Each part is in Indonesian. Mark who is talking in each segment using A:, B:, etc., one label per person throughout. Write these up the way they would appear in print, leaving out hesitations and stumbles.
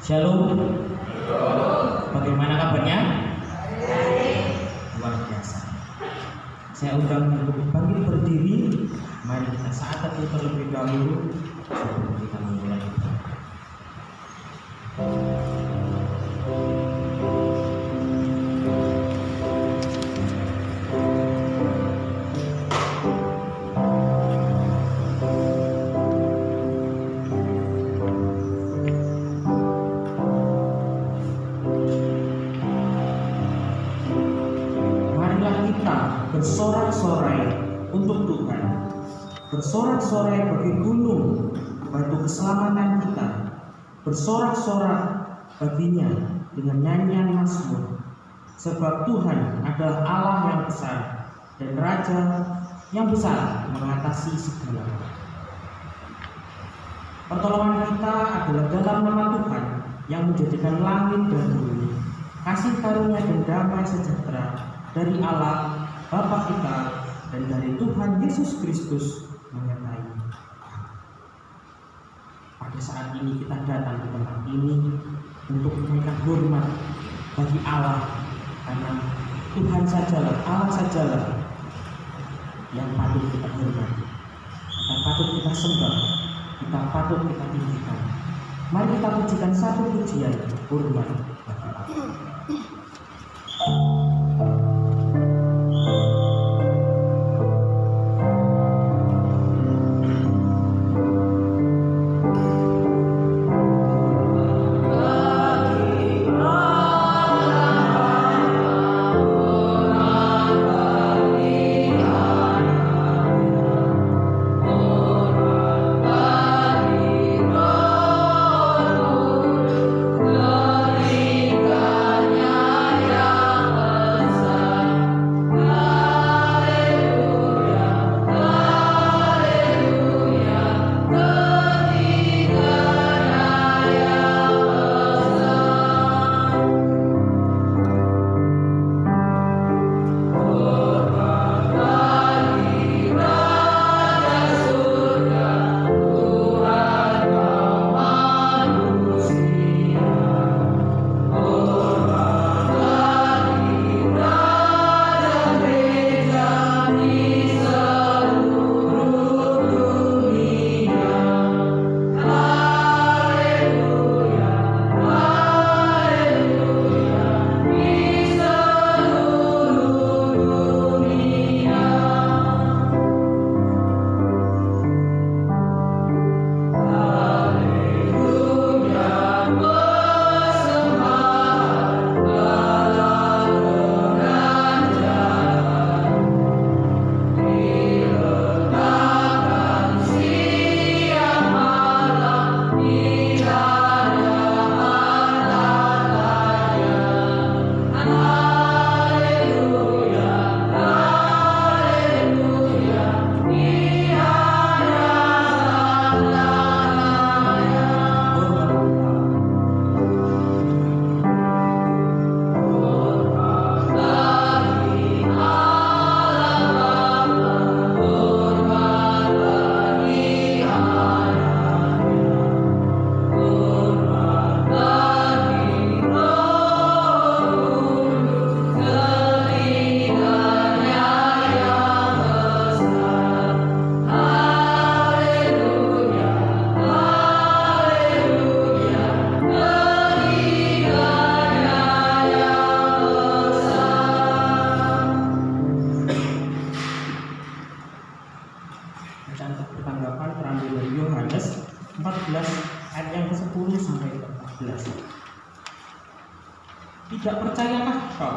A: Shalom. Bagaimana kabarnya? Luar biasa. Saya undang untuk bangkit berdiri. Mari kita saat itu terlebih dahulu sebelum kita memulai. Bersorak-sorai untuk Tuhan, bersorak-sorai bagi gunung, batu keselamatan kita, bersorak-sorak baginya dengan nyanyian mazmur, sebab Tuhan adalah Allah yang besar dan Raja yang besar mengatasi segala. Pertolongan kita adalah dalam nama Tuhan yang menjadikan langit dan bumi, kasih karunia dan damai sejahtera dari Allah Bapa kita dan dari Tuhan Yesus Kristus menyertai. Pada saat ini kita datang ke tempat ini untuk memberikan hormat bagi Allah, karena Tuhan sajalah, Allah sajalah yang patut kita hormati, yang patut kita sembah, kita patut kita tinggikan. Mari kita pujikan satu pujian hormat bagi Allah. Pertanggapan terambil dari Yohanes 14 ayat yang ke-10 sampai ke-14. Tidak percayakah kau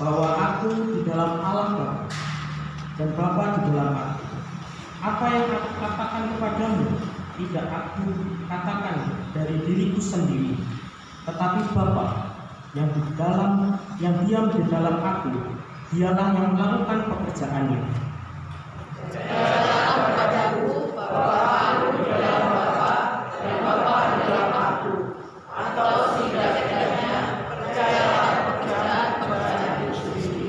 A: bahwa aku di dalam Allah Bapa dan Bapa di dalam aku? Apa yang aku katakan kepadamu tidak aku katakan dari diriku sendiri, tetapi Bapa yang diam di dalam aku, dialah yang melakukan pekerjaannya.
B: Percayalah kepadaku bahwa aku di dalam Bapa dan Bapa di dalam aku, atau setidaknya percayalah pekerjaan itu sendiri.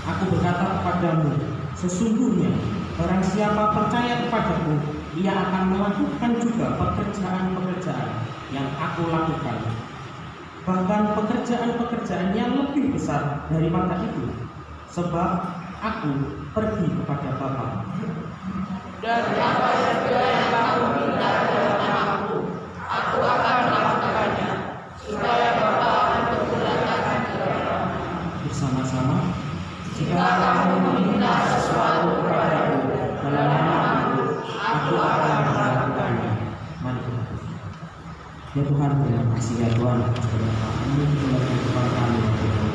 A: Aku berkata kepadamu, sesungguhnya barang siapa percaya kepadaku, ia akan melakukan juga pekerjaan-pekerjaan yang aku lakukan. Bahkan pekerjaan-pekerjaan yang lebih besar daripada itu, sebab aku pergi kepada Bapa.
B: Dan apa saja yang kamu minta dalam namaku, aku akan melakukannya, supaya Bapa mempermuliakan Bapa.
A: Bersama-sama,
B: Jika kamu meminta sesuatu kepadaku dalam namaku, aku akan melakukannya.
A: Mari kita berdoa. Ya Tuhan, terima kasih ya Tuhan atas kami menyebabkan kepada kami ya Tuhan.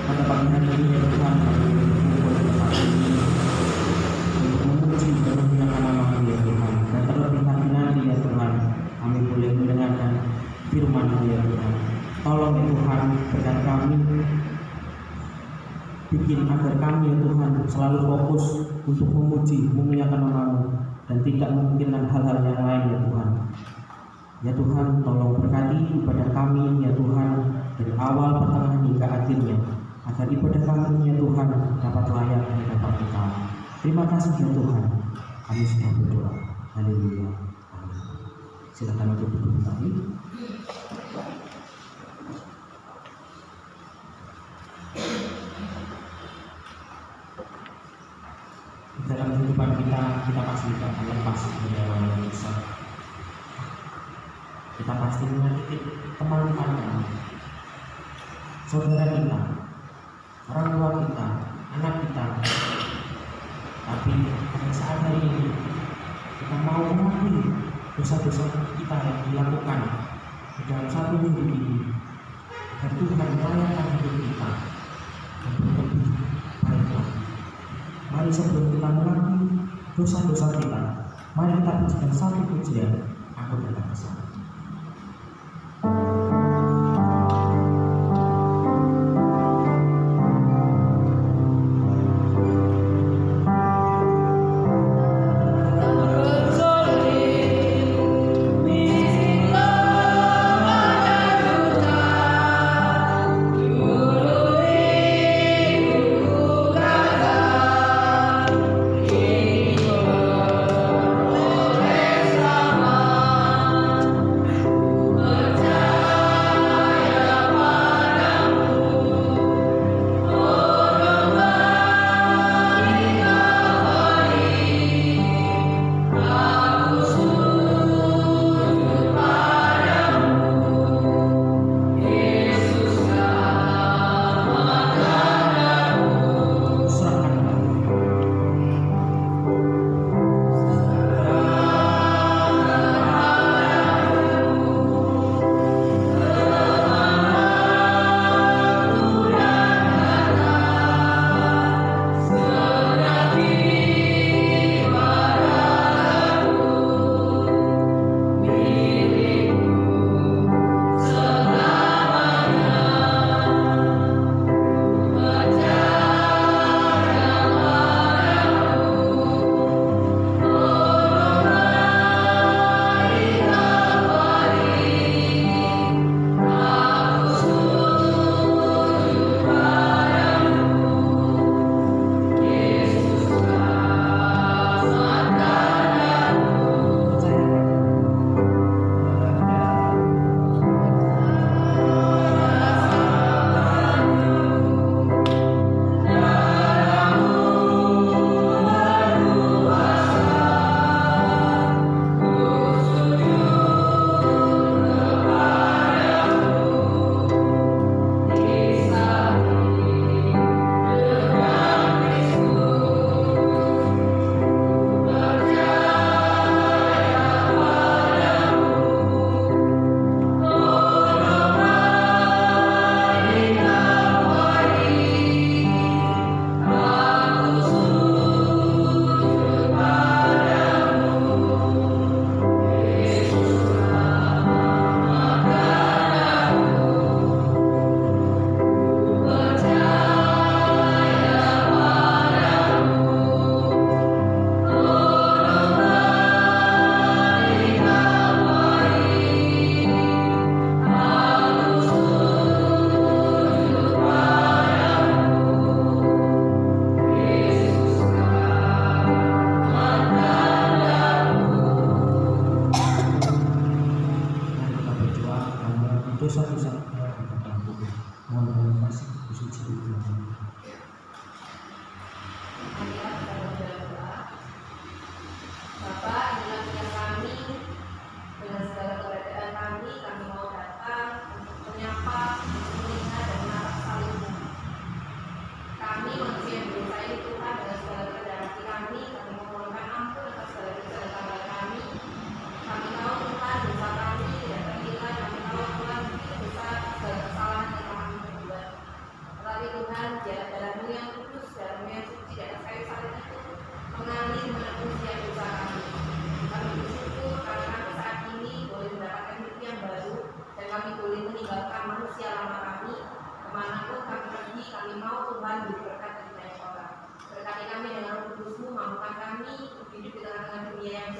A: Pada pagi hari ini ya Tuhan, kami berkumpul di tempat ini untuk memuji dan memuliakan nama-Mu ya Tuhan. Dan terlebih lagi nanti ya Tuhan, kami boleh mendengarkan firman-Mu ya Tuhan. Tolong ya Tuhan, berkati kami, bikin agar kami ya Tuhan selalu fokus untuk memuji, memuliakan nama-Mu dan tidak memikirkan hal-hal yang lain ya Tuhan. Ya Tuhan, tolong berkati ibadah kami ya Tuhan dari awal, pertengahan hingga akhirnya, agar ibadah kami ya Tuhan dapat layak di hadapan Engkau. Terima kasih ya Tuhan. Kami sudah berdoa. Haleluya. Amin. Silakan untuk duduk kembali. Dalam kehidupan kita pasti tidak akan lepas dari orang yang besar. Kita pasti menyakiti teman-teman kita, saudara kita, orang tua kita, anak kita. Tapi pada saat hari ini kita mau mengakui dosa-dosa kita yang dilakukan di dalam satu minggu ini, agar Tuhan melayani hidup kita untuk lebih baik lagi. Mari sebelum kita mengakui dosa-dosa kita, mari kita pujikan satu pujian, Aku Datang ke Sana.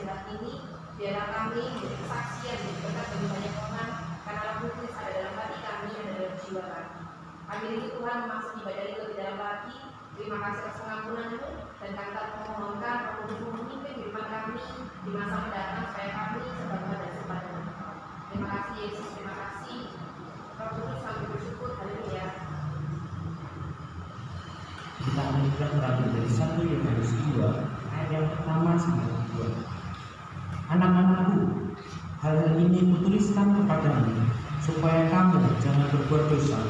B: jalan ini, biarlah kami menjadi kesaksian dan berkat bagi banyak orang, karena Roh Kudus ada dalam hati kami dan dalam jiwa kami. Kami rindu Tuhan memasuki ibadah itu lebih dalam lagi. Terima kasih atas pengampunan-Mu, dan kami tak memohonkan Roh Kudus memimpin kehidupan kami di masa mendatang supaya kami sebangga dan sepadan. Terima kasih Yesus, terima kasih Roh Kudus, kami bersyukur. Haleluya.
A: Kita akan mengambil dari 1 Yohanes 2 ayat yang pertama sampai 2. Anak-anakku, hal ini kutuliskan kepadamu supaya kamu jangan berbuat dosa.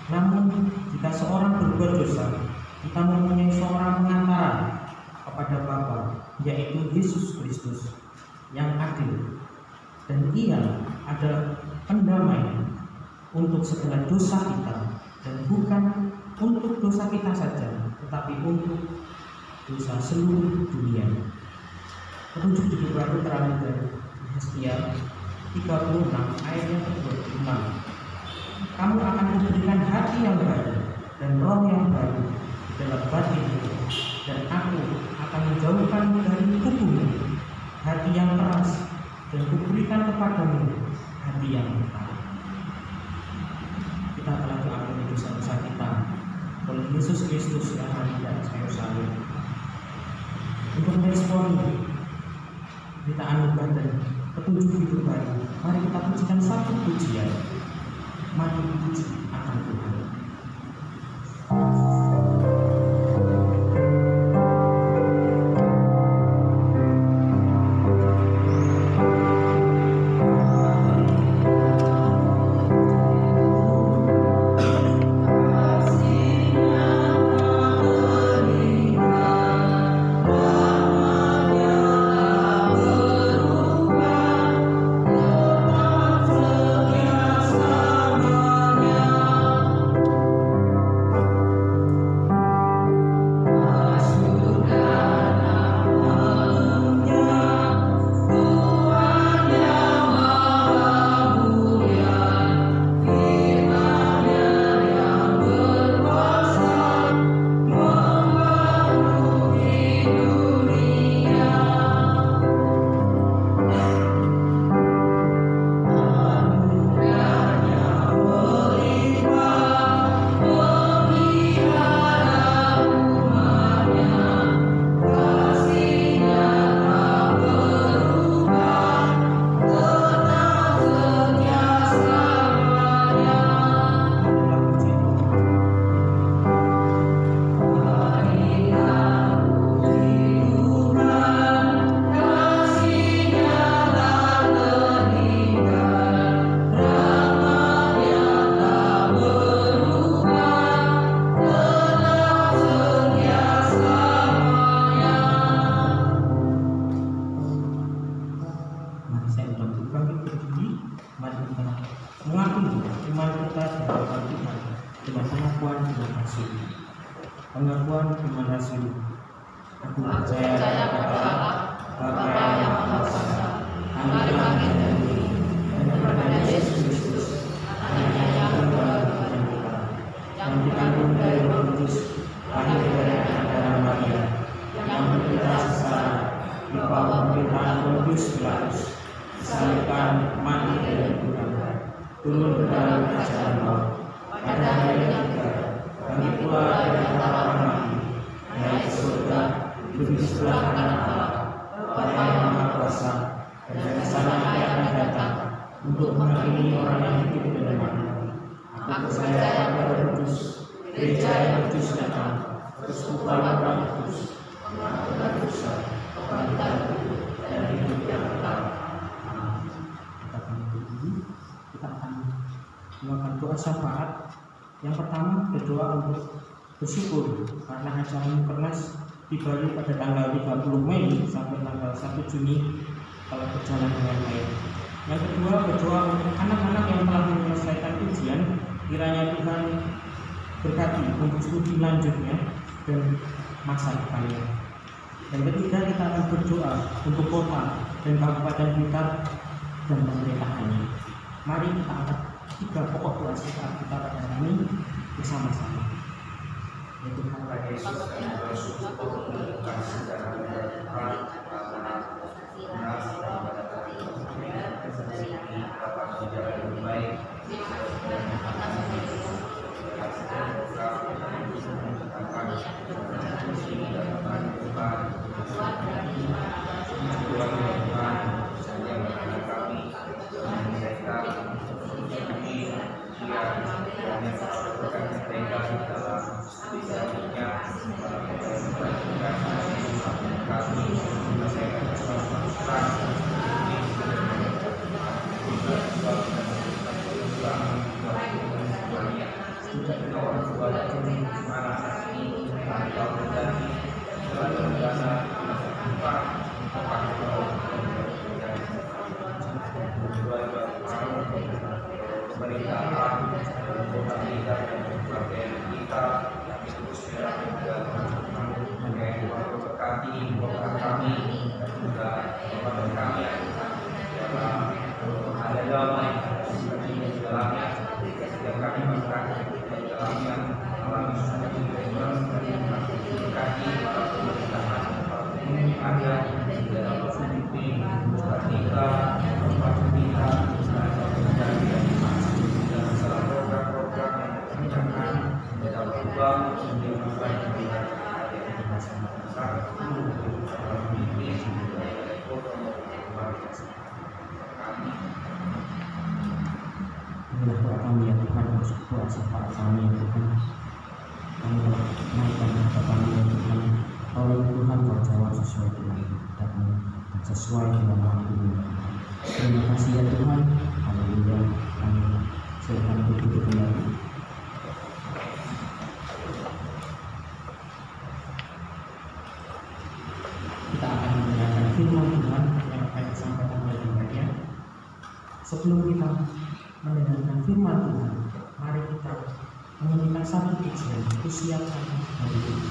A: Namun jika seorang berbuat dosa, kita mempunyai seorang pengantara kepada Bapa, yaitu Yesus Kristus yang adil, dan Ia adalah pendamai untuk segala dosa kita, dan bukan untuk dosa kita saja, tetapi untuk dosa seluruh dunia. Petunjuk hidup baru terambil dari Yesaya 36 ayat yang ke-26. Kamu akan diberikan hati yang baru dan roh yang baru di dalam batinmu, dan aku akan menjauhkanmu dari tubuhmu hati yang keras, dan kuberikan kepadamu hati yang tenang. Kita telah diampuni dosa-dosa kita oleh Yesus Kristus yang mati dan kayu salib. Untuk meresponi kita anugerah dan petunjuk hidup baru, mari kita pujikan satu pujian. Mari puji akan Tuhan. Pengakuan firman Rasul. Aku percaya kepada Allah, Bapa yang Maha Kuasa, Anak dan Budi, dan kepada Yesus Kristus, Anaknya yang berdoa kepada kita, yang dikandung dari Roh Kudus, lahir dari Darah Maria, yang menderita sengsara di bawah pemerintahan Pontius Pilatus, disalibkan, mati dan dikuburkan, turun ke dalam kerajaan maut, pada hari ketiga bangkit pula dari antara orang mati, naik ke surga, duduk di sebelah kanan Allah, Bapa yang Maha Kuasa, dan dari sana Ia akan datang untuk menghakimi orang yang hidup dan mati. Aku percaya pada Roh Kudus, gereja yang kudus dan am, persekutuan orang kudus, pengampunan dosa, kebangkitan tubuh, dan hidup yang kekal. Kita akan melakukan doa syafaat. Yang pertama, berdoa untuk bersyukur karena acara Mukernas di Bali pada tanggal 30 Mei sampai tanggal 1 Juni telah berjalan dengan baik. Yang kedua, berdoa untuk anak-anak yang telah menyelesaikan ujian, kiranya Tuhan berkati untuk studi lanjutnya dan masa depannya. Yang ketiga, kita akan berdoa untuk kota dan kabupaten Blitar dan pemerintahannya. Mari kita angkat 3 pokok doa syafaat kita pada hari ini bersama-sama. Yaitu Tuhan Yesus dan bersyukur untuk kasih dan
C: anggota kita dan keluarga kita yang terus juga berkati program kami dan juga program kami dalam ada damai seperti di dalamnya setiap kami masyarakat di dalamnya mengalami sesuatu yang berkati para pemerintahan para pemimpin ada di dalam Filipi kita tempat kita dan dalam program-program yang dikerjakan dalam ruang yang baik di
A: Inilah doa kami ya Tuhan, bersyukur syafaat kami ya Tuhan. Kami naikkan harta kami ya Tuhan. Kalau Tuhan kau jawab sesuai dengan kehendakmu dan sesuai dengan waktumu. Terima kasih ya Tuhan. Haleluya. Amin. Silakan duduk kembali. Kita akan mendengarkan firman Tuhan yang akan disampaikan oleh Tuhan. Sebelum kita mendengarkan firman Tuhan, mari kita menyanyikan satu pujian, Kusiapkan hari ini.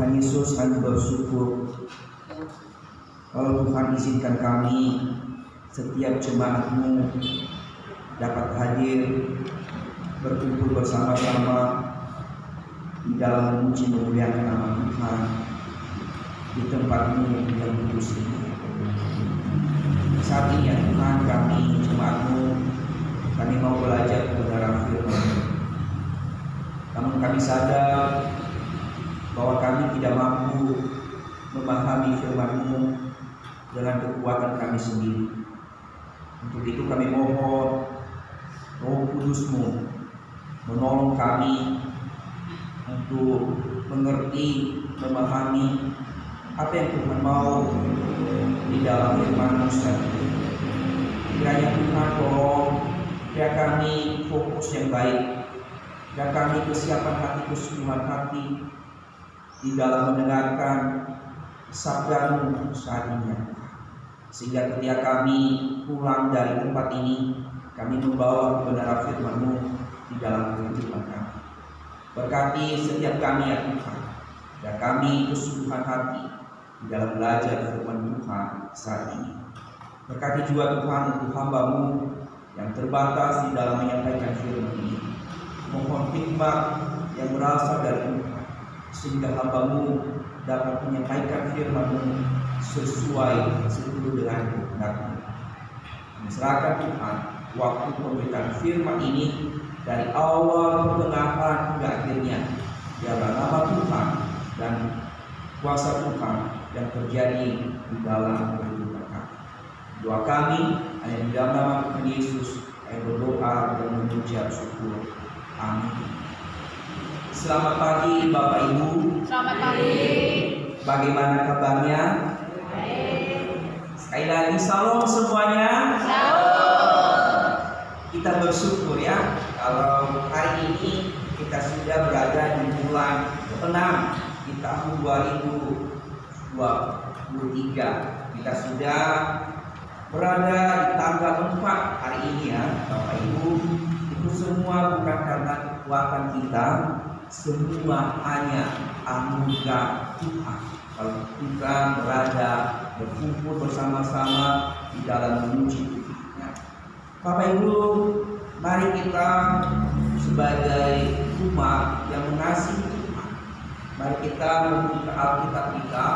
D: Tuhan Yesus, kami bersyukur kalau Tuhan izinkan kami setiap jemaat-Mu dapat hadir berkumpul bersama-sama di dalam memuji memuliakan nama Tuhan di tempat-Mu yang kudus ini. Saat ini ya Tuhan, kami jemaat-Mu, kami mau belajar kebenaran firman-Mu. Namun kami sadar bahwa kami tidak mampu memahami firman-Mu dengan kekuatan kami sendiri. Untuk itu kami mohon Roh Kudus-Mu menolong kami untuk mengerti, memahami apa yang Tuhan mau di dalam firman-Mu saat ini. Kiranya Tuhan tolong, biar kami fokus yang baik, biar kami kesiapan hati, kesungguhan hati di dalam mendengarkan sabda-Mu saat ini, sehingga ketika kami pulang dari tempat ini, kami membawa kebenaran firman-Mu di dalam kehidupan kami. Berkati setiap kami ya Tuhan, dan kami kesungguhan hati di dalam belajar firman Tuhan saat ini. Berkati juga Tuhan untuk hamba-Mu yang terbatas di dalam menyampaikan firman ini. Mohon hikmat yang berasal dari Tuhan, sehingga hamba-Mu dapat menyampaikan firman-Mu sesuai seturut dengan kehendak-Mu. Serahkan Tuhan waktu pemberitaan firman ini dari awal pertengahan hingga akhirnya. Biarlah nama Tuhan dan kuasa Tuhan yang terjadi di dalam kehidupan kami. Doa kami hanya di dalam nama Tuhan Yesus, kami berdoa dan mengucap syukur. Amin. Selamat pagi Bapak Ibu.
B: Selamat pagi.
D: Bagaimana kabarnya? Sekali lagi salam semuanya. Kita bersyukur ya kalau hari ini kita sudah berada di bulan ke-6 di tahun 2023. Kita sudah berada di tanggal 4 hari ini ya Bapak Ibu. Itu semua bukan karena kekuatan kita, semua hanya anugerah Tuhan. Kalau kita berada berkumpul bersama-sama di dalam memuji Tuhan. Bapak Ibu, mari kita sebagai umat yang mengasihi Tuhan, mari kita membuka Alkitab kita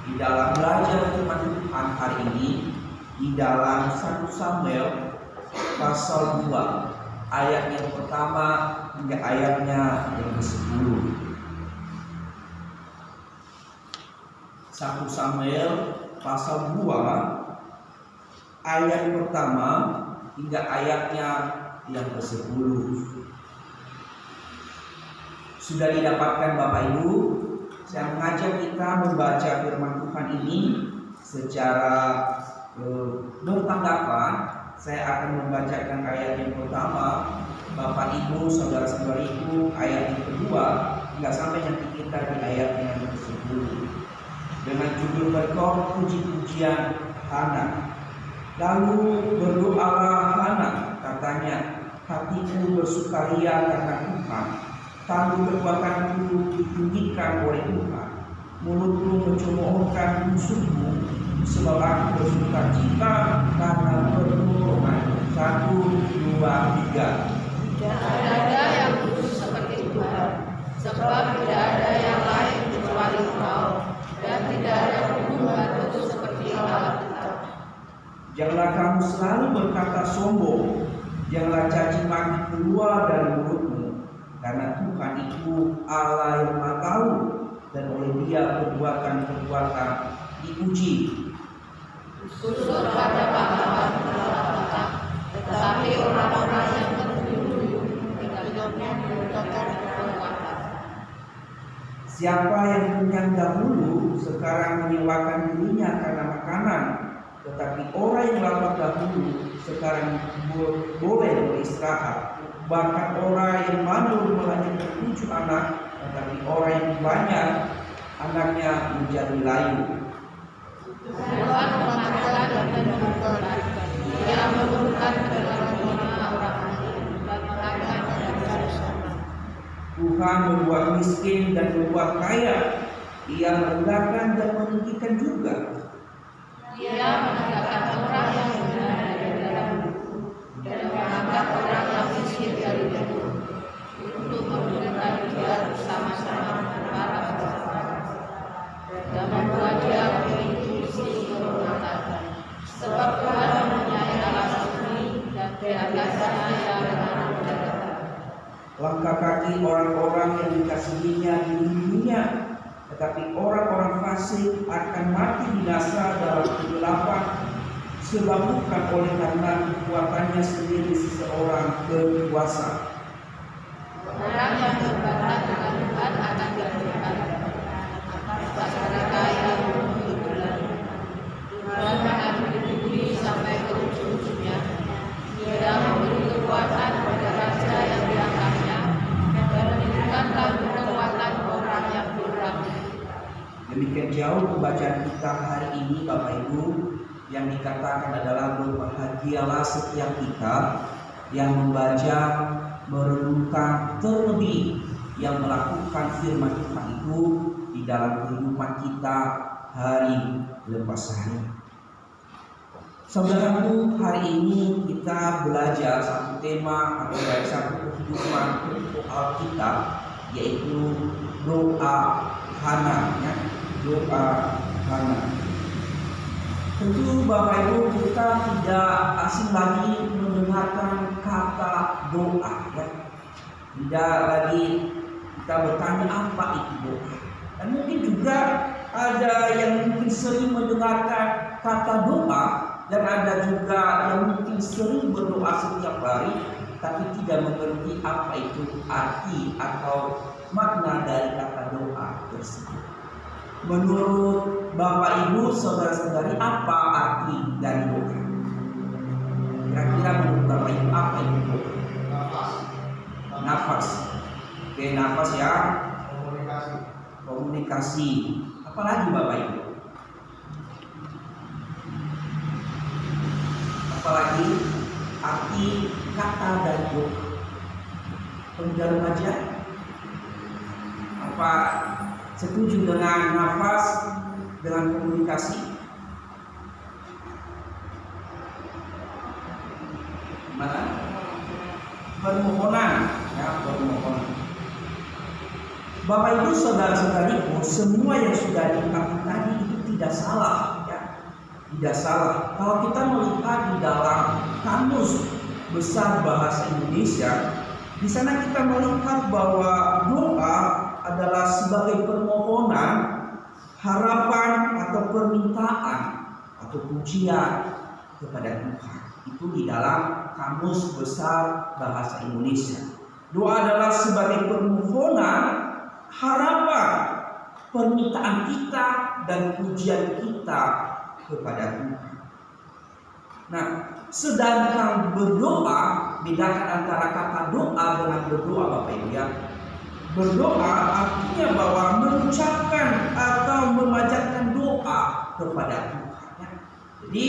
D: di dalam belajar firman Tuhan hari ini di dalam 1 Samuel pasal 2 ayat yang pertama hingga ayatnya yang ke-10. 1 Samuel pasal 2 ayat pertama hingga ayatnya yang ke-10. Sudah didapatkan Bapak Ibu? Saya mengajak kita membaca firman Tuhan ini secara bertanggapan. Saya akan membacakan ayat yang pertama, Bapak Ibu, saudara-saudariku, ayat yang kedua hingga sampai nanti kita di ayat yang ke-10. Dengan judul berkor puji-pujian Hana. Lalu berdoalah Hana, katanya, hatiku bersukaria karena Tuhan, tangguh kekuatanku ditinggikan oleh Tuhan, mulutku mencemoohkan musuhmu, sebab aku bersukacita karena pertolongan. 1, 2, 3.
B: Tidak ada yang kudus seperti Tuhan, sebab tidak ada yang lain kecuali Engkau, dan tidak ada pun batu seperti Allah kita.
D: Janganlah kamu selalu berkata sombong, janganlah caci maki keluar dari mulutmu, karena Tuhan itu Allah yang Maha Tahu, dan oleh Dia perbuatan-perbuatan dipuji.
B: Susur pada pahlawan kita, tetapi orang-orang yang terduyun hidupnya menggunakan kekuatan.
D: Siapa yang kenyang dahulu sekarang menyewakan dirinya karena makanan, tetapi orang yang lapar dahulu sekarang boleh beristirahat. Bahkan orang yang mandul melahirkan 7 anak, tetapi orang yang banyak anaknya menjadi layu.
B: Tuhan mengatakan dan menentukan, Dia memberikan kepada orang lain dan melakukan dari sana.
D: Tuhan membuat miskin dan membuat kaya, Ia merendahkan dan meninggikan juga.
E: Ia menegakkan orang yang benar dari dalam buku dan mengangkat orang yang miskin dari kubur untuk memberikan dia bersama-sama para penjahat dan membuat dia memiliki sisi kehormatan. Sebab Tuhan mempunyai alas bumi dan di atasnya ia menaruh daratan.
D: Langkah kaki orang-orang yang dikasihinya di dunia, tetapi orang-orang fasik akan mati binasa dalam kegelapan, sebab bukan oleh karena kekuatannya sendiri seseorang berkuasa.
E: Orang yang berbakti dengan Tuhan akan diberikan atas mereka yang menuntut bulan. Tuhan mengambil bumi sampai ke ujung-ujungnya. Ia memberi kekuatan pada raja yang diangkatnya dan meninggikan lalu kekuatan orang yang berbakti.
D: Demikian jauh pembacaan kita hari ini, Bapak Ibu, yang dikatakan adalah berbahagialah setiap kita yang membaca, merenungkan, terlebih yang melakukan firman Tuhan itu di dalam kehidupan kita hari lepas hari. Saudaraku, hari ini kita belajar satu tema atau dari satu kehidupan untuk Alkitab, yaitu doa Hana, ya. Doa Hana. Tentu Bapak Ibu, kita tidak asing lagi mendengarkan kata doa, ya. Tidak lagi kita bertanya apa itu doa. Dan mungkin juga ada yang mungkin sering mendengarkan kata doa, dan ada juga yang mungkin sering berdoa setiap hari tapi tidak mengerti apa itu arti atau makna dari kata doa tersebut. Menurut Bapak Ibu, saudara-saudari, apa arti dari doa? Kira-kira menurut Bapak Ibu apa itu doa? Nafas. Oke, nafas ya. Komunikasi. Apalagi Bapak Ibu? Apalagi arti kata dari doa? Pemuda remaja, apa setuju dengan nafas, dengan komunikasi? Mana? Permohonan, ya, permohonan. Bapak Ibu, saudara-saudariku, semua yang sudah diungkapkan tadi itu tidak salah, ya. Tidak salah. Kalau kita melihat di dalam Kamus Besar Bahasa Indonesia, di sana kita melihat bahwa doa adalah sebagai permohonan, harapan atau permintaan atau pujian kepada Tuhan. Itu di dalam Kamus Besar Bahasa Indonesia. Doa adalah sebagai permohonan, harapan, permintaan kita dan pujian kita kepada Tuhan. Nah, sedangkan berdoa, bedakan antara kata doa dengan berdoa, Bapak Ibu, ya. Berdoa artinya bahwa mengucapkan atau memanjatkan doa kepada Tuhan, ya. Jadi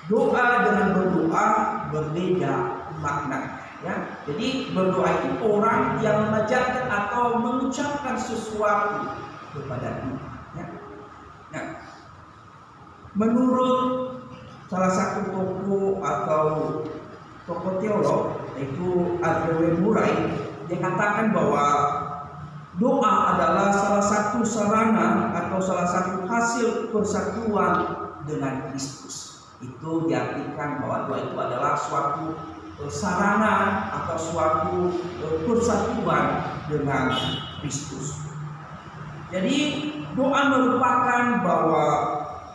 D: doa dengan berdoa berbeda makna, ya. Jadi berdoa itu orang yang memanjatkan atau mengucapkan sesuatu kepada Tuhan, ya. Nah, menurut salah satu tokoh atau tokoh teolog, yaitu A.W. Murray, dia katakan bahwa doa adalah salah satu sarana atau salah satu hasil persatuan dengan Kristus. Itu diartikan bahwa doa itu adalah suatu sarana atau suatu persatuan dengan Kristus. Jadi doa merupakan bahwa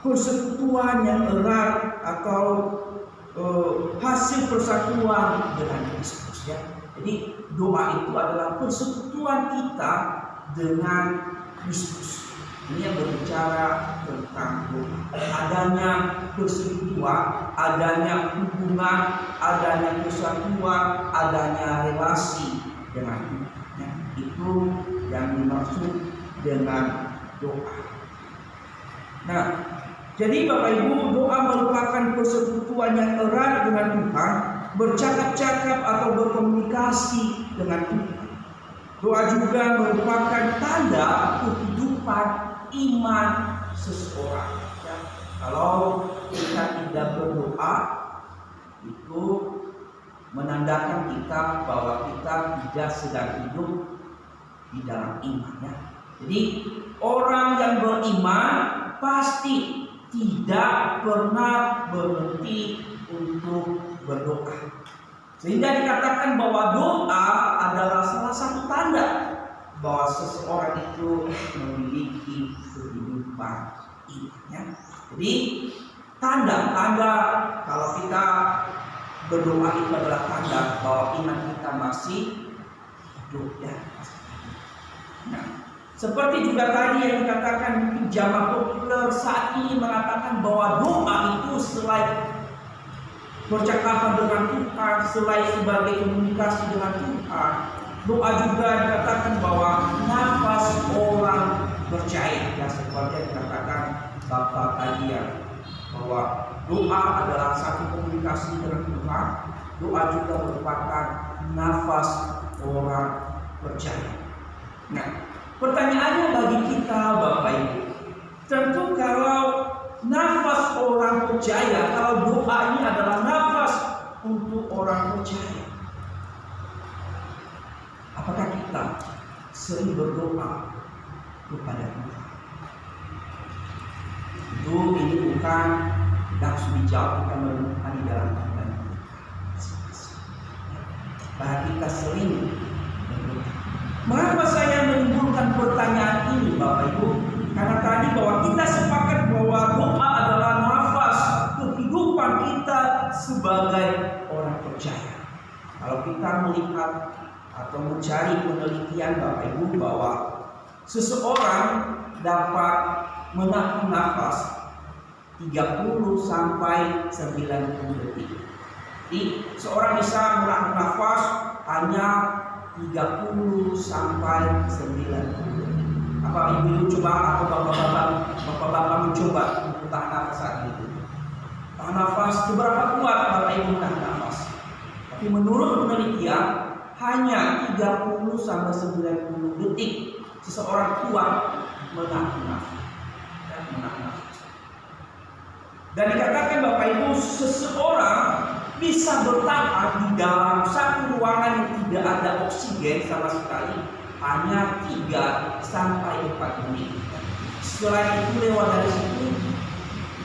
D: persekutuan yang erat atau hasil persatuan dengan Kristus, ya. Jadi doa itu adalah persekutuan kita dengan Kristus. Ini yang berbicara tentang doa. Adanya persekutuan, adanya hubungan, adanya persatuan, adanya relasi dengan Tuhan, ya. Itu yang dimaksud dengan doa. Nah, jadi Bapak Ibu, doa merupakan persekutuan yang erat dengan Tuhan, bercakap-cakap atau berkomunikasi dengan Tuhan. Doa juga merupakan tanda kehidupan tempat iman seseorang. Ya. Kalau kita tidak berdoa, itu menandakan kita bahwa kita tidak sedang hidup di dalam iman. Ya. Jadi orang yang beriman pasti tidak pernah berhenti untuk berdoa. Sehingga dikatakan bahwa doa adalah salah satu tanda bahwa seseorang itu memiliki kehidupan imannya. Jadi tanda-tanda kalau kita berdoa itu adalah tanda bahwa iman kita masih hidup, ya. Nah, seperti juga tadi yang dikatakan pinjaman populer saat ini mengatakan bahwa doa itu selain percakapan dengan Tuhan, selain sebagai komunikasi dengan Tuhan, doa juga dikatakan bahwa nafas orang percaya. Ya, seperti yang dikatakan Bapak tadi ya, bahwa doa adalah satu komunikasi dengan Tuhan. Doa juga merupakan nafas orang percaya. Nah, pertanyaannya bagi kita Bapak Ibu, tentu kalau nafas orang percaya, kalau doa ini adalah nafas untuk orang percaya, apakah kita sering berdoa kepada Tuhan? Itu ini bukan langsung dijawab, kita menemukan di dalam Tuhan. Bahwa kita sering berdoa. Mengapa saya menimbulkan pertanyaan ini Bapak Ibu? Karena tadi bahwa kita sepakat bahwa doa adalah nafas kehidupan kita sebagai orang percaya. Kalau kita melihat atau mencari penelitian Bapak Ibu bahwa seseorang dapat menahan nafas 30 sampai 90 detik. Jadi seorang bisa menahan nafas hanya 30 sampai 90 detik. Apa ibu coba atau bapak-bapak mencoba untuk tahan nafas saat itu? Tahan nafas seberapa kuat Bapak Ibu menahan nafas? Tapi menurut penelitian hanya 30 sampai 90 detik seseorang kuat menahan nafas. Dan dikatakan Bapak Ibu, seseorang bisa bertahan di dalam satu ruangan yang tidak ada oksigen sama sekali hanya 3 sampai 4 menit. Setelah itu lewat dari situ,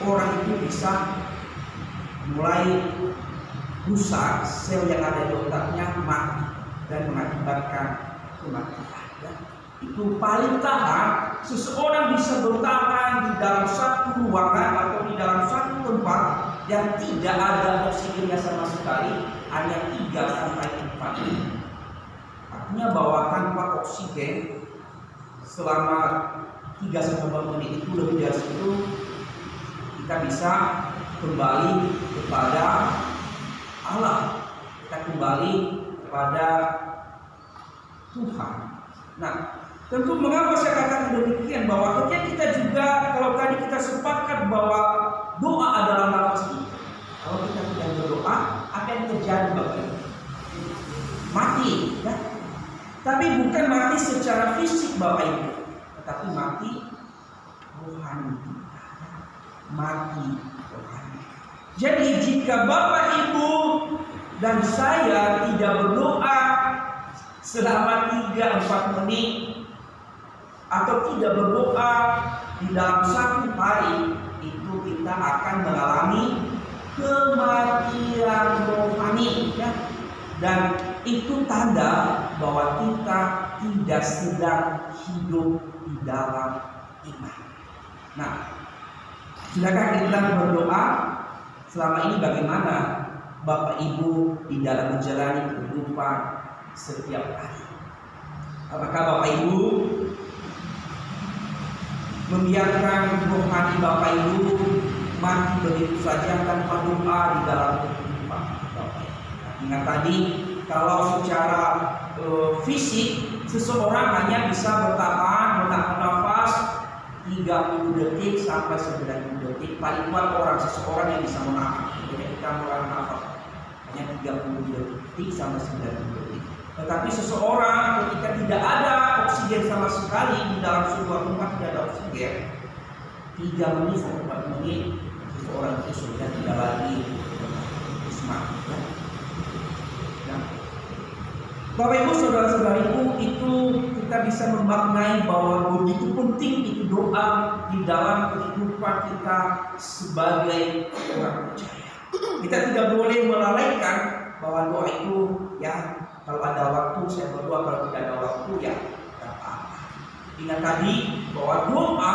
D: orang itu bisa mulai rusak, sel yang ada di otaknya mati dan mengakibatkan kematian. Itu paling tahan seseorang bisa bertahan di dalam satu ruangan atau di dalam satu tempat yang tidak ada oksigennya sama sekali hanya 3 sampai 4 menit. Artinya bahwa tanpa oksigen selama 3 sampai 4 menit itu lebih dari itu kita bisa kembali kepada Allah, kita kembali kepada Tuhan. Nah, tentu mengapa saya katakan demikian, bahwa ketika kita juga, kalau tadi kita sepakat bahwa doa adalah nafas kita, kalau kita tidak berdoa akan terjadi Bapak, mati, ya. Tapi bukan mati secara fisik Bapak Ibu, tetapi mati rohani, mati rohani. Jadi jika Bapak Ibu dan saya tidak berdoa selama 3-4 menit atau tidak berdoa di dalam satu hari, itu kita akan mengalami kematian rohani, ya. Dan itu tanda bahwa kita tidak sedang hidup di dalam iman. Nah, silakan kita berdoa selama ini bagaimana Bapak Ibu di dalam menjalani kehidupan setiap hari. Apakah Bapak Ibu membiarkan rohani Bapak Ibu mati begitu saja tanpa doa di dalam kehidupan Bapak Ibu? Ingat tadi, kalau secara fisik seseorang hanya bisa bertahan menahan nafas 30 detik sampai 90 detik. Paling kuat seseorang yang bisa menahan. Jadi kita menahan nafas hanya 30 detik sampai 90 detik. Tetapi seseorang ketika tidak ada oksigen sama sekali di dalam sebuah tempat, tidak ada oksigen, 3 menit sampai 4 menit seseorang itu sudah tidak lagi mati. Ya. Bapak Ibu saudara-saudariku, itu kita bisa memaknai bahwa begitu penting itu doa di dalam kehidupan kita sebagai orang percaya. Kita tidak boleh melalaikan bahwa doa itu, ya kalau ada waktu saya berdoa, kalau tidak ada waktu ya tidak apa-apa. Ingat tadi bahwa doa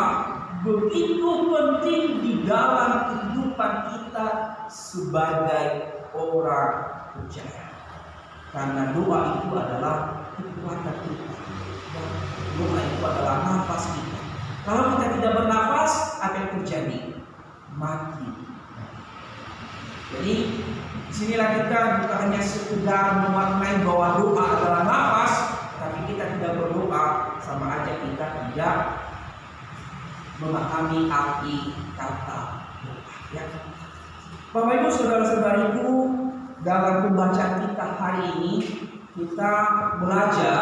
D: begitu penting di dalam kehidupan kita sebagai orang percaya. Karena doa itu adalah kekuatan kita. Doa itu adalah nafas kita. Kalau kita tidak bernafas, apa yang terjadi? Mati. Jadi disinilah kita bukan hanya sekedar memaknai bahwa doa adalah nafas, tapi kita tidak berdoa, sama aja kita tidak memahami arti kata doa. Ya. Bapak Ibu saudara-saudariku, dalam pembacaan kita hari ini kita belajar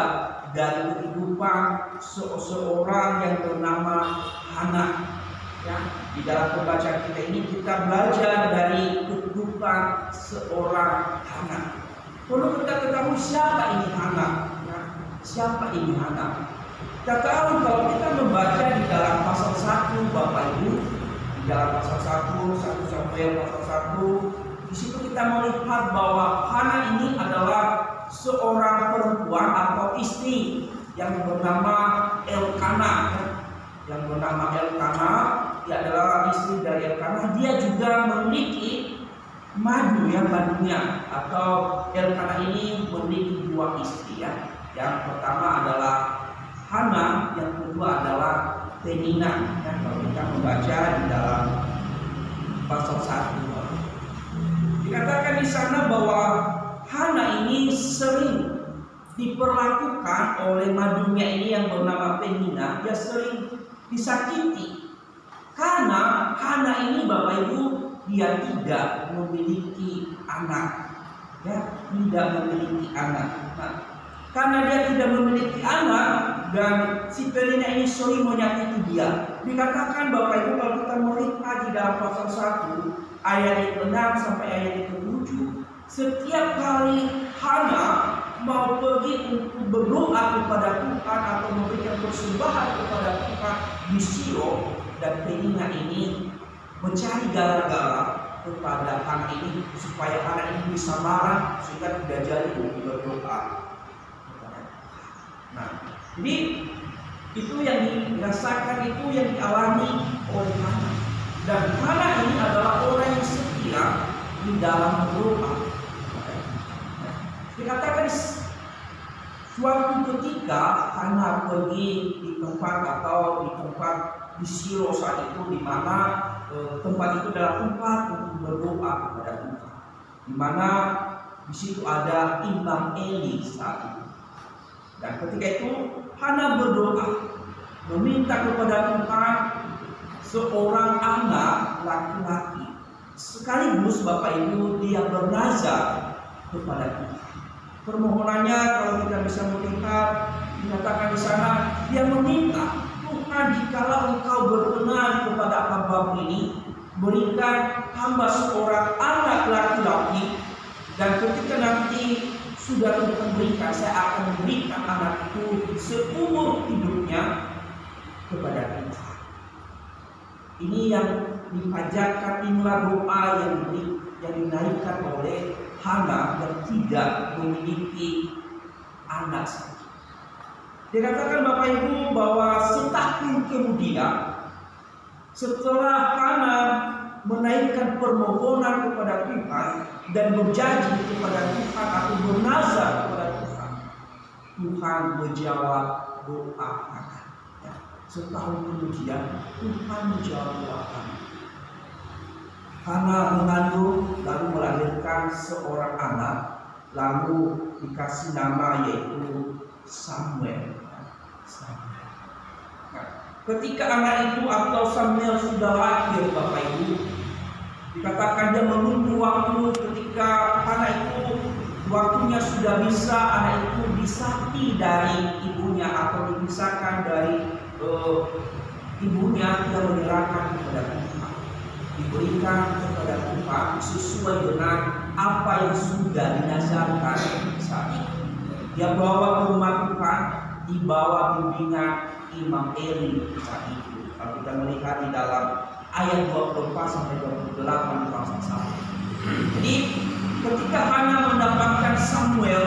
D: dari kehidupan seseorang yang bernama Hana. Ya, di dalam pembacaan kita ini kita belajar dari kehidupan seorang Hana. Perlu kita ketahui siapa ini Hana. Ya, siapa ini Hana? Kita tahu kalau kita membaca di dalam pasal 1 Bapak Ibu, di dalam pasal 1 Samuel pasal 1, di situ kita melihat bahwa Hana ini adalah seorang perempuan atau istri yang bernama Elkana. Yang bernama Elkana, dia adalah istri dari Elkana. Dia juga memiliki madunya, atau Elkana ini memiliki 2 istri. Ya. Yang pertama adalah Hana, yang kedua adalah Penina. Ya, kalau kita membaca di dalam pasal 1. Dikatakan di sana bahwa Hana ini sering diperlakukan oleh madunya ini yang bernama Penina. Dia sering disakiti karena Hana ini Bapak Ibu dia tidak memiliki anak. Ya, tidak memiliki anak. Nah, karena dia tidak memiliki anak dan si Penina ini sering menyakiti dia. Dikatakan Bapak Ibu kalau kita melihat di dalam pasal 1 ayat 6 sampai ayat 7, setiap kali Hana mau pergi untuk berdoa kepada Tuhan atau memberikan persembahan kepada Tuhan di Silo, dan Penina ini mencari gara-gara kepada Hana ini supaya Hana ini bisa marah sehingga tidak jadi untuk berdoa. Nah, jadi itu yang dirasakan, itu yang dialami oleh Hana. Dan Hana ini adalah orang yang setia di dalam berdoa. Dikatakan suatu ketika Hana pergi di tempat di Silo saat itu, di mana tempat itu adalah tempat untuk berdoa kepada Tuhan. Di mana di situ ada Imam Eli saat itu. Dan ketika itu Hana berdoa meminta kepada Tuhan seorang anak laki-laki, sekaligus Bapak Ibu dia bernazar kepada Tuhan. Permohonannya kalau kita bisa melihat dinyatakan di sana, dia meminta Tuhan, jikalau Engkau berkenan kepada hamba ini, berikan hamba seorang anak laki-laki, dan ketika nanti sudah Tuhan berikan, saya akan memberikan anak itu seumur hidupnya kepada Tuhan. Ini yang dipanjatkan, inilah doa yang dinaikkan oleh Hana yang tidak memiliki anak. Dikatakan Bapak Ibu bahwa setahun kemudian setelah Hana menaikkan permohonan kepada Tuhan dan berjanji kepada Tuhan atau bernazar kepada Tuhan, Tuhan menjawab doa Hana. Setahun kemudian Tuhan menjawab doa Hana. Hana mengandung lalu melahirkan seorang anak, lalu dikasih nama yaitu Samuel. Nah, ketika anak itu atau Samuel sudah lahir Bapak Ibu, dikatakan dia menunggu waktu ketika Hana itu waktunya sudah bisa anak itu disakti dari ibunya atau dipisahkan dari ibunya, yang menyerahkan kepada Tuhan, diberikan kepada Tuhan sesuai dengan apa yang sudah dinazarkan saat itu. Dia bawa ke rumah Tuhan di bawah bimbingan Imam Eli saat itu. Kalau kita melihat di dalam ayat 24 sampai 28 pasal 1. Jadi ketika Hana mendapatkan Samuel,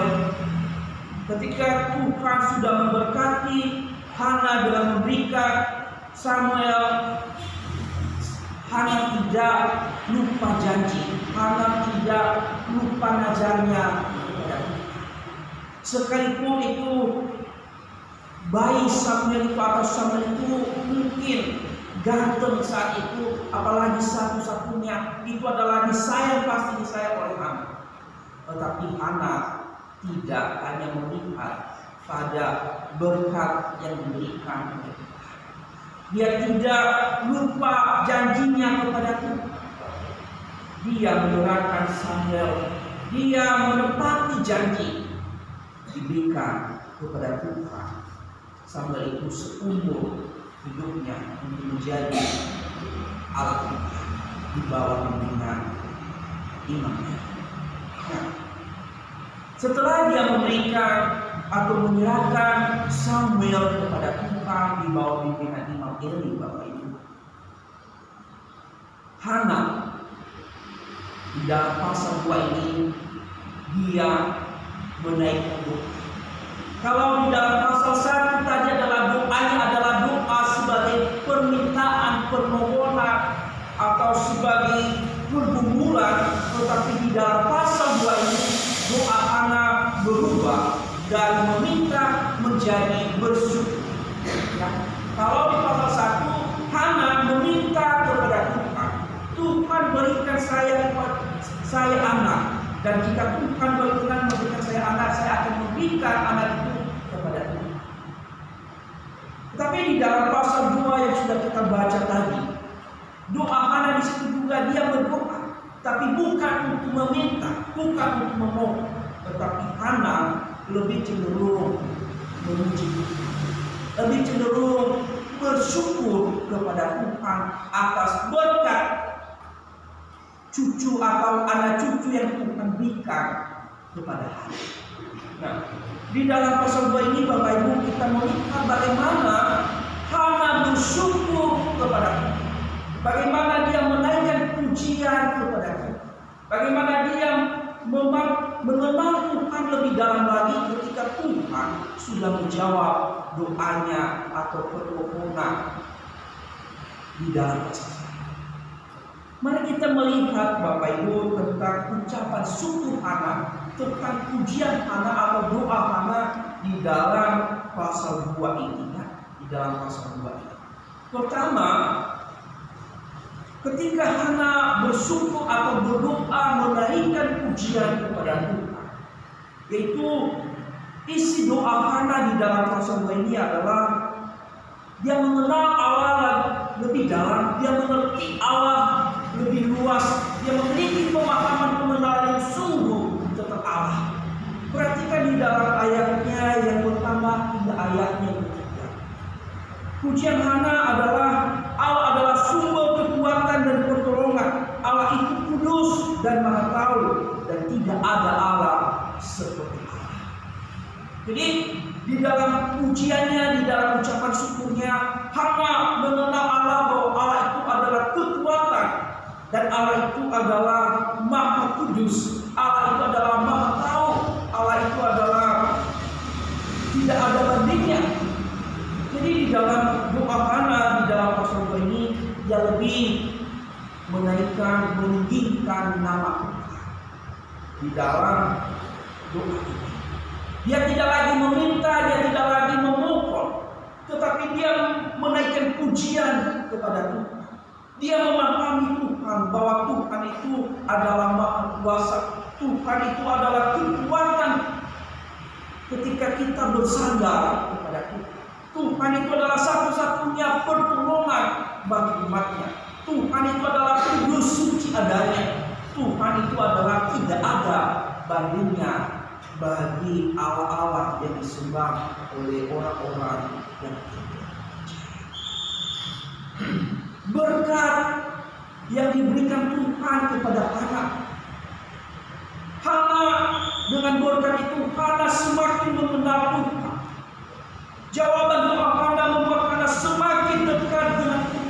D: ketika Tuhan sudah memberkati Hana dengan memberikan Samuel, Hana tidak lupa janji, Hana tidak lupa nazarnya kepada Tuhan. Sekalipun itu bayi Samuel itu atau Samuel itu mungkin ganteng saat itu, apalagi satu-satunya itu adalah disayang, pasti disayang oleh Hana. Tetapi Hana tidak hanya melihat pada berkat yang diberikan oleh Tuhan. Dia tidak lupa janjinya kepada Tuhan. Dia menyerahkan Samuel, dia menepati janji diberikan kepada Tuhan. Samuel itu seumur hidupnya untuk menjadi alat Tuhan di bawah bimbingan imamnya. Nah, setelah dia memberikan atau menyerahkan Samuel kepada Tuhan di bawah bimbingan Imam Eli, Bapak Ibu, Hana di dalam pasal 2 ini dia menaikkan doa. Kalau di dalam pasal 1 tadi adalah doanya adalah doa sebagai permintaan, permohonan atau sebagai pergumulan, tetapi di dalam pasal 2 ini doa Hana berubah dan meminta menjadi bersyukur. Nah, kalau di pasal 1 Hana meminta kepada Tuhan, Tuhan berikan saya anak, dan jika Tuhan berkenan memberikan saya anak, saya akan memberikan anak itu kepada Tuhan. Tetapi di dalam pasal 2 yang sudah kita baca tadi, doa Hana di situ juga dia berdoa, tapi bukan untuk meminta, bukan untuk memohon, tetapi Hana lebih cenderung memuji Tuhan, lebih cenderung bersyukur kepada Tuhan atas berkat cucu atau anak cucu yang Tuhan berikan kepada Hana. Nah, di dalam pasal 2 ini Bapak Ibu kita melihat bagaimana Hana bersyukur kepada Tuhan, bagaimana dia menaikkan pujian kepada Tuhan, bagaimana dia mengenal Tuhan lebih dalam lagi ketika Tuhan sudah menjawab doanya atau permohonan di dalam pasal 1. Mari kita melihat Bapak Ibu tentang ucapan syukur Hana, tentang pujian Hana atau doa Hana di dalam pasal 2 ini, ya, di dalam pasal 2 ini. Pertama, ketika Hana bersyukur atau berdoa menaikkan pujian kepada Tuhan, yaitu isi doa Hana di dalam pasal 2 ini adalah dia mengenal Allah lebih dalam, dia mengerti Allah lebih luas, dia memiliki pemahaman pengenalan yang sungguh tentang Allah. Perhatikan di dalam ayatnya yang pertama hingga ayatnya yang ketiga. Pujian Hana adalah Allah adalah sumber kekuatan dan pertolongan. Allah itu kudus dan maha tahu, dan tidak ada Allah seperti Allah. Jadi di dalam pujiannya, di dalam ucapan syukurnya, Hana mengenal Allah bahwa Allah itu adalah kekuatan, dan Allah itu adalah maha kudus, Allah itu adalah maha tahu, Allah itu adalah tidak ada bandingnya. Jadi di dalam doa Hana di dalam pasal 2 ini dia lebih menaikkan, meninggikan nama Tuhan di dalam doa ini. Dia tidak lagi meminta, dia tidak lagi memohon, tetapi dia menaikkan pujian kepada Tuhan. Dia memahami Tuhan bahwa Tuhan itu adalah maha kuasa, Tuhan itu adalah kekuatan ketika kita bersandar kepada Tuhan. Tuhan itu adalah satu-satunya pertolongan bagi umatnya. Tuhan itu adalah kudus, suci adanya. Tuhan itu adalah tidak ada bandingnya bagi Allah-Allah yang disembah oleh orang-orang yang tidak. Berkat yang diberikan Tuhan kepada Hana. Hana dengan berkat itu Hana semakin mengenal Tuhan. Jawaban doa Hana membuat Hana semakin dekat dengan Tuhan.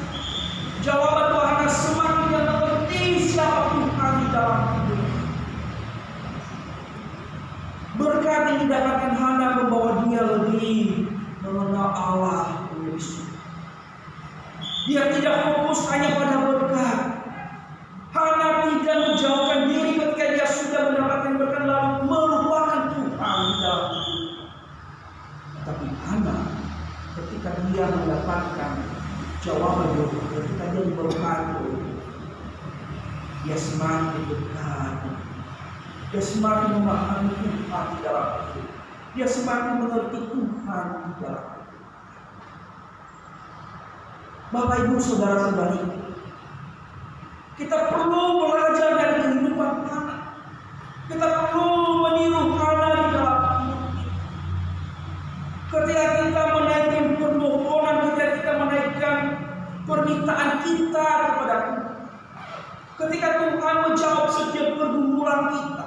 D: Jawaban doa Hana semakin mengerti siapa Tuhan di dalam hidup. Berkat yang didapatkan Hana membawa dia lebih mengenal Allah lebih sungguh. Dia tidak fokus hanya pada berkat. Hana tidak menjauhkan diri ketika dia sudah mendapatkan berkat lalu melupakan Tuhan di dalam hidup. Tapi Hana ketika dia mendapatkan jawaban doa, ketika dia diberkati, dia semakin dekat. Dia semakin memahami Tuhan di dalam hidup. Dia semakin mengerti Tuhan di dalam hidup. Bapak Ibu saudara-saudari, kita perlu belajar dari kehidupan Hana. Kita perlu meniru Hana di dalam hidup kita. Ketika kita menaikkan permohonan, ketika kita menaikkan permintaan kita kepada Tuhan, ketika Tuhan menjawab setiap pergumulan kita,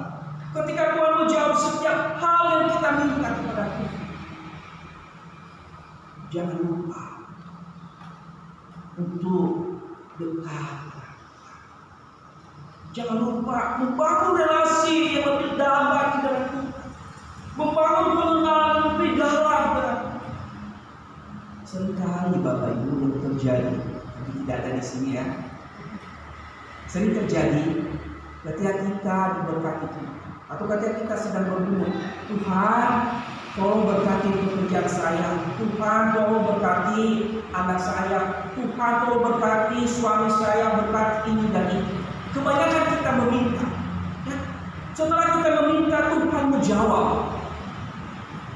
D: ketika Tuhan menjawab setiap hal yang kita minta kepada Tuhan, jangan lupa untuk dekat. Jangan lupa membangun relasi yang lebih dalam lagi dengan Tuhan, membangun pengenalan lebih dalam dengan Tuhan. Seringkali Bapak Ibu yang terjadi, tapi tidak ada di sini ya. Sering terjadi ketika kita diberkati Tuhan, atau ketika kita sedang berdoa, Tuhan tolong berkati pekerjaan saya, Tuhan tolong berkati anak saya, Tuhan tolong berkati suami saya, berkati ini dan itu. Kebanyakan kita meminta, ya. Setelah kita meminta Tuhan menjawab,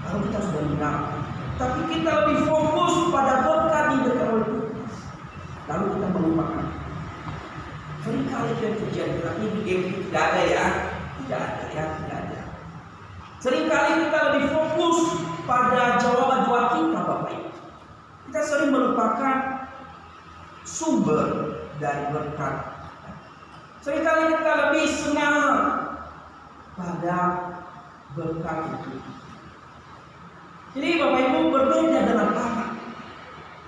D: lalu kita sudah mendengar, tapi kita lebih fokus pada berkat yang diberikan oleh Tuhan, lalu kita melupakan. Seringkali yang terjadi, tapi di GP tidak ada ya, tidak ada. Seringkali kita lebih fokus pada jawaban doa kita, Bapak Ibu. Kita sering melupakan sumber dari berkat. Seringkali kita lebih senang pada berkat itu. Jadi Bapak Ibu berbeda dengan Hana.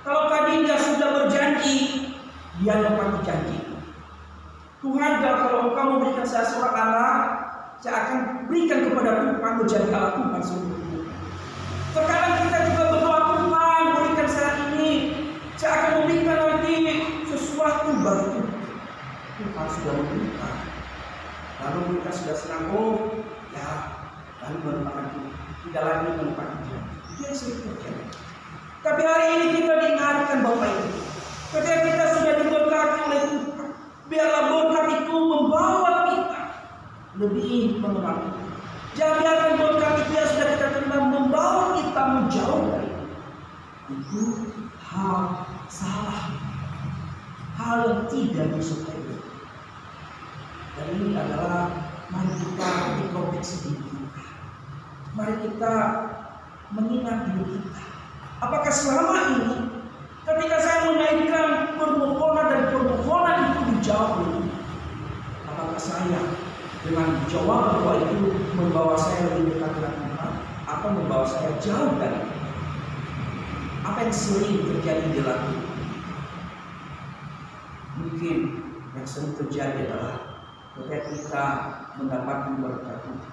D: Kalau tadi dia sudah berjanji, dia dapat janji. Tuhan, kalau engkau memberikan saya seorang anak, saya akan berikan kepada Tuhan menjadi Allah Tuhan seumur hidup. Sekarang kita juga berdoa, Tuhan berikan saya ini, saya akan memberikan nanti sesuatu bagi Tuhan. Tuhan sudah memberikan, lalu kita sudah senang, lalu melupakan Tuhan, tidak lagi melupakan Tuhan. Itu yang sering terjadi. Tapi hari ini kita diingatkan Bapak Ibu, ketika kita sudah diberkati oleh Tuhan, biarlah berkat itu membawa kita lebih mengenal Tuhan. Jangan biarkan berkat itu yang sudah kita terima membawa kita menjauh dari Tuhan. Itu hal salah, hal yang tidak disukai. Dan ini adalah mari kita introspeksi diri kita. Mari kita mengingat diri kita. Apakah selama ini ketika saya menaikkan permohonan dan permohonan itu dijawab oleh Tuhan, apakah saya dengan jawaban doa itu membawa saya lebih dekat dengan Tuhan atau membawa saya jauh dari Tuhan? Apa yang sering terjadi di dalam Tuhan? Mungkin yang sering terjadi adalah ketika kita mendapatkan berkat Tuhan,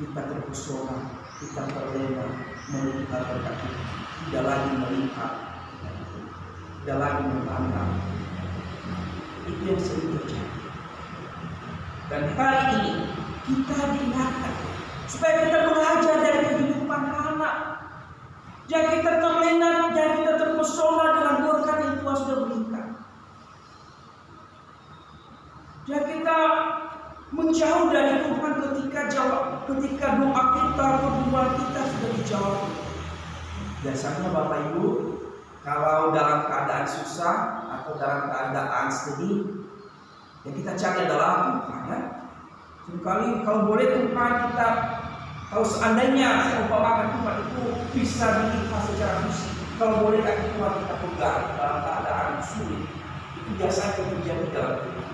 D: kita terpesona, kita terlena melihat berkat Tuhan, tidak lagi melihat, tidak lagi memandang. Itu yang sering terjadi. Dan hari ini kita diingatkan supaya kita belajar dari kehidupan Hana. Jangan kita terlena, jangan kita terpesona dengan berkat yang Tuhan sudah berikan. Jangan kita menjauh dari Tuhan ketika doa kita, permohonan kita sudah dijawab. Biasanya Bapak Ibu, kalau dalam keadaan susah atau dalam keadaan sedih, yang kita cari adalah Tuhan, ya. Sekali kalau boleh Tuhan kita Kalau seandainya saya umpamakan Tuhan itu bisa dilihat secara fisik, kalau boleh kaki Tuhan kita pegang dalam keadaan sulit, itu biasanya terjadi dalam hidup.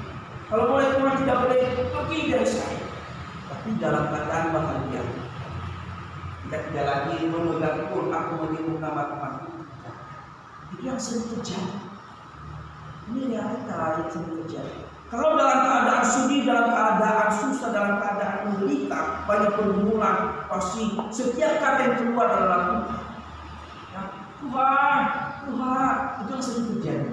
D: Kalau boleh Tuhan tidak boleh pergi dari saya, tapi dalam keadaan bahagia. Kita tidak lagi memegang pun aku menyebut nama Tuhan. Itu yang sering terjadi. Ini realita yang sering terjadi. Kalau dalam keadaan sedih, dalam keadaan susah, dalam keadaan menderita, banyak pergumulan, pasti setiap kata yang keluar adalah Tuhan. Ya, Tuhan, Tuhan, itu yang sering terjadi.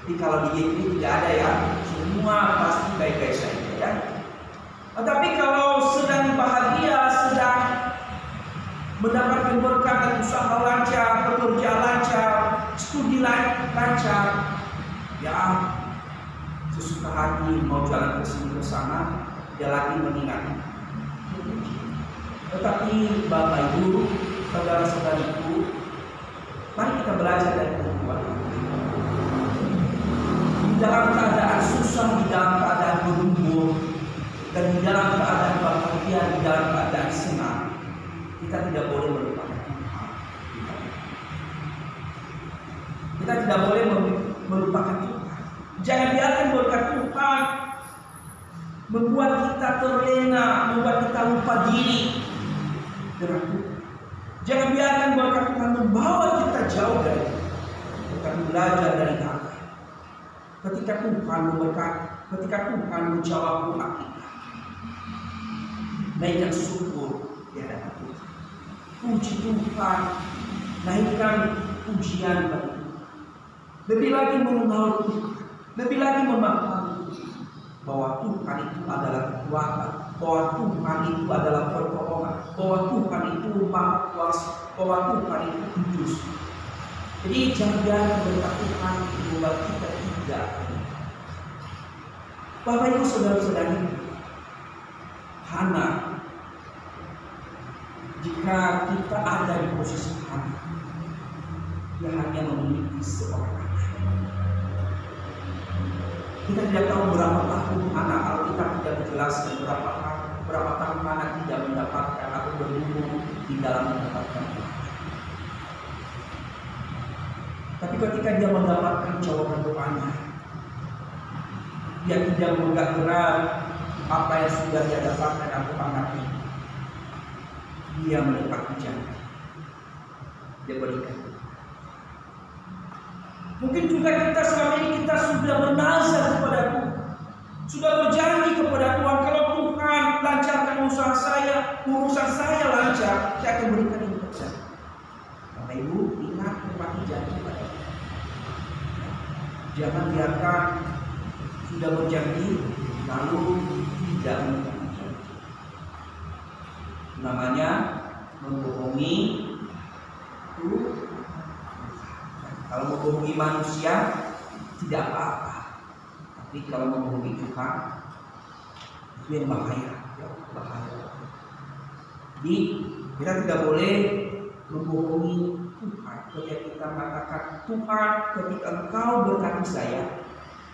D: Jadi kalau di GP tidak ada ya, semua pasti baik-baik saja ya. Tetapi kalau sedang bahagia, sedang mendapatkan berkat dan usaha lancar, pekerjaan lancar, studi lancar, ya sesuka hati mau jalan ke sini ke sana, dia lagi mengingat. Tetapi Bapak Ibu, saudara-saudariku, mari kita belajar dari Tuhan. Di dalam keadaan susah, di dalam keadaan bergumul, dan di dalam keadaan bahagia, di dalam keadaan senang, kita tidak boleh melupakan Tuhan. Kita tidak boleh melupakan Tuhan. Jangan biarkan berkat Tuhan membuat kita terlena, membuat kita lupa diri dengan Tuhan. Jangan biarkan berkat Tuhan membawa kita jauh dari Tuhan. Kita belajar dari Allah. Ketika Tuhan memberkati, ketika Tuhan menjawab doa kita, naikkan syukur di hadapan Tuhan. Puji Tuhan, naikkan pujian bagi Tuhan. Lebih lagi mengenal Tuhan. Lebih lagi memahami bahwa Tuhan itu adalah kekuatan, bahwa Tuhan itu adalah pertolongan, bahwa Tuhan itu maha kuasa, bahwa Tuhan itu kudus. Jadi jangan biarkan berkat Tuhan membuat kita tidak. Bapak Ibu saudara-saudari, Hana, jika kita ada di posisi Hana, dia hanya memiliki seorang anak. Kita tidak tahu berapa tahun anak, Alkitab tidak menjelaskan berapa tahun anak tidak mendapatkan atau bergumul di dalam mendapatkan Tuhan. Tapi ketika dia mendapatkan jawaban doanya, dia tidak menggagap apa yang sudah dia dapatkan atau anaknya. Dia menepati janji. Dia berikan. Mungkin juga kita selama ini kita sudah bernazar kepada Tuhan, sudah berjanji kepada Tuhan, kalau Tuhan lancarkan usaha saya, urusan saya lancar, saya akan berikan ini kepada saya. Bapak Ibu ingat menepati janji pada Tuhan. Jangan biarkan sudah berjanji lalu tidak menepati janji. Namanya membohongi Tuhan. Kalau membohongi manusia tidak apa-apa, tapi kalau membohongi Tuhan itu yang bahaya, bahaya. Jadi kita tidak boleh membohongi Tuhan. Ketika kita mengatakan Tuhan, ketika Engkau berkati saya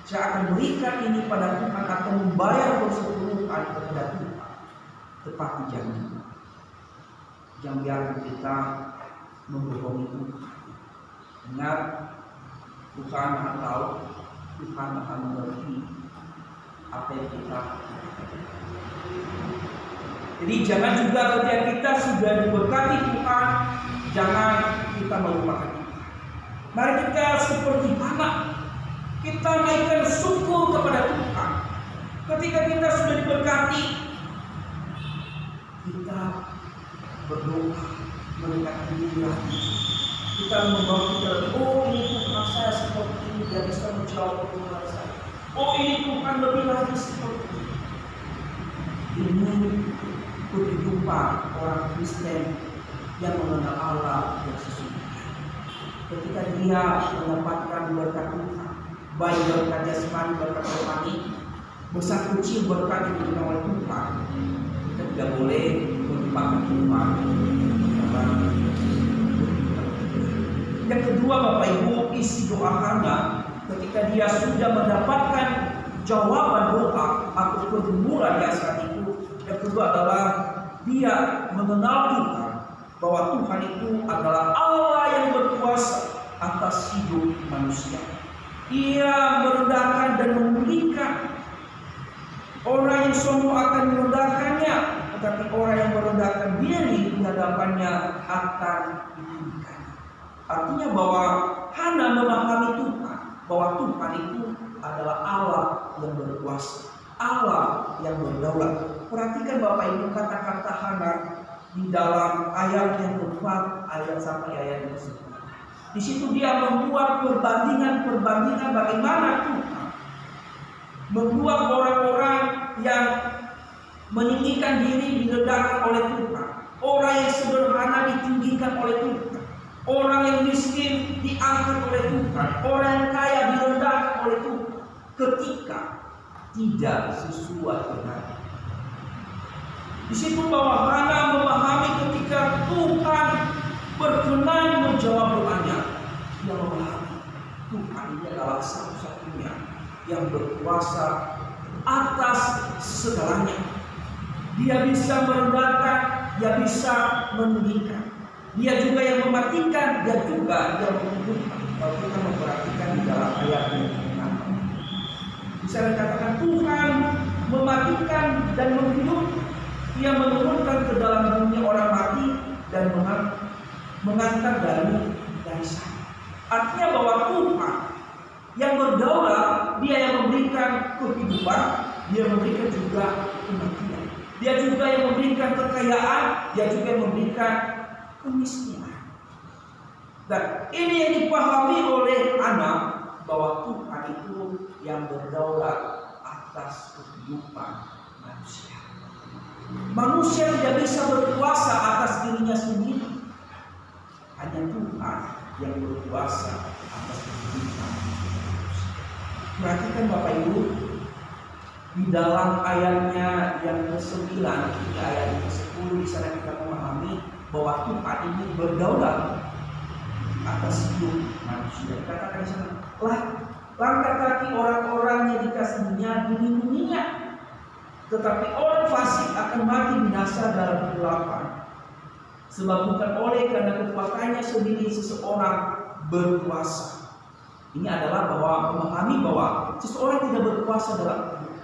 D: akan berikan ini pada Tuhan atau membayar persetujuan kepada Tuhan. Tepati janji. Jangan biarkan kita membohongi Tuhan. Ingat, Tuhan Maha tahu, Tuhan Maha mengerti apa yang kita. Jadi jangan juga ketika kita sudah diberkati Tuhan, jangan kita melupakan Tuhan. Mari kita seperti anak, kita naikkan syukur kepada Tuhan. Ketika kita sudah diberkati, kita berdoa, mendekati Dia. Kita membawa kita, oh ini Tuhan saya seperti ini, dia bisa menjawab permohonan saya. Oh ini Tuhan lebih lagi seperti ini. Ini kehidupan orang Kristen yang mengenal Allah yang sesungguhnya. Ketika dia mendapatkan berkat Tuhan, baik berkat jasmani, berkat rohani, besar kecil berkat yang diberikan oleh Tuhan, kita tidak boleh melupakan Tuhan. Yang kedua Bapak Ibu, isi doa Hana ketika dia sudah mendapatkan jawaban doa atau pergumulan di saat itu. Yang kedua adalah dia mengenal Tuhan, bahwa Tuhan itu adalah Allah yang berkuasa atas hidup manusia. Ia merendahkan dan memulihkan. Orang yang sombong akan merendahkannya, tetapi orang yang merendahkan diri di hadapannya akan ditinggikan. Artinya bahwa Hana memahami Tuhan, bahwa Tuhan itu adalah Allah yang berkuasa, Allah yang berdaulat. Perhatikan Bapak Ibu kata-kata Hana di dalam ayat yang keempat, ayat sampai ayat yang ke-10. Di situ dia membuat perbandingan bagaimana Tuhan membuat orang-orang yang meninggikan diri direndahkan oleh Tuhan, orang yang sederhana ditinggikan oleh Tuhan, orang yang miskin diangkat oleh Tuhan, orang yang kaya direndahkan oleh Tuhan ketika tidak sesuai dengan. Di situ bahwa Hana memahami ketika Tuhan berkenan menjawab doanya, dia memahami Tuhan ini adalah satu-satunya yang berkuasa atas segalanya. Dia bisa merendahkan, dia bisa meninggikan. Dia juga yang mematikan, dia juga yang menghidupkan. Kalau kita memperhatikan di dalam ayat yang ke-6, bisa dikatakan Tuhan mematikan dan menghidupkan. Ia menurunkan ke dalam dunia orang mati dan mengangkat dari sana. Artinya bahwa Tuhan yang berdaulat, dia yang memberikan kehidupan, dia memberikan juga kematian. Dia juga yang memberikan kekayaan, dia juga yang memberikan kemiskinan. Dan ini yang dipahami oleh anak, bahwa Tuhan itu yang berdaulat atas kehidupan manusia. Manusia tidak bisa berkuasa atas dirinya sendiri. Hanya Tuhan yang berkuasa atas kehidupan manusia. Perhatikan Bapak Ibu, di dalam ayatnya yang ke-9, di ayat yang ke-10 di sana kita memahami bahwa Tuhan ini berdaulat atas hidup manusia. Katakan di sana, langkah kaki orang-orang yang dikasihinya dilindunginya, tetapi orang fasik akan mati binasa dalam kegelapan. Sebab bukan oleh karena kekuatannya sendiri seseorang berkuasa. Ini adalah bahwa memahami bahwa seseorang tidak berkuasa dalam hidup,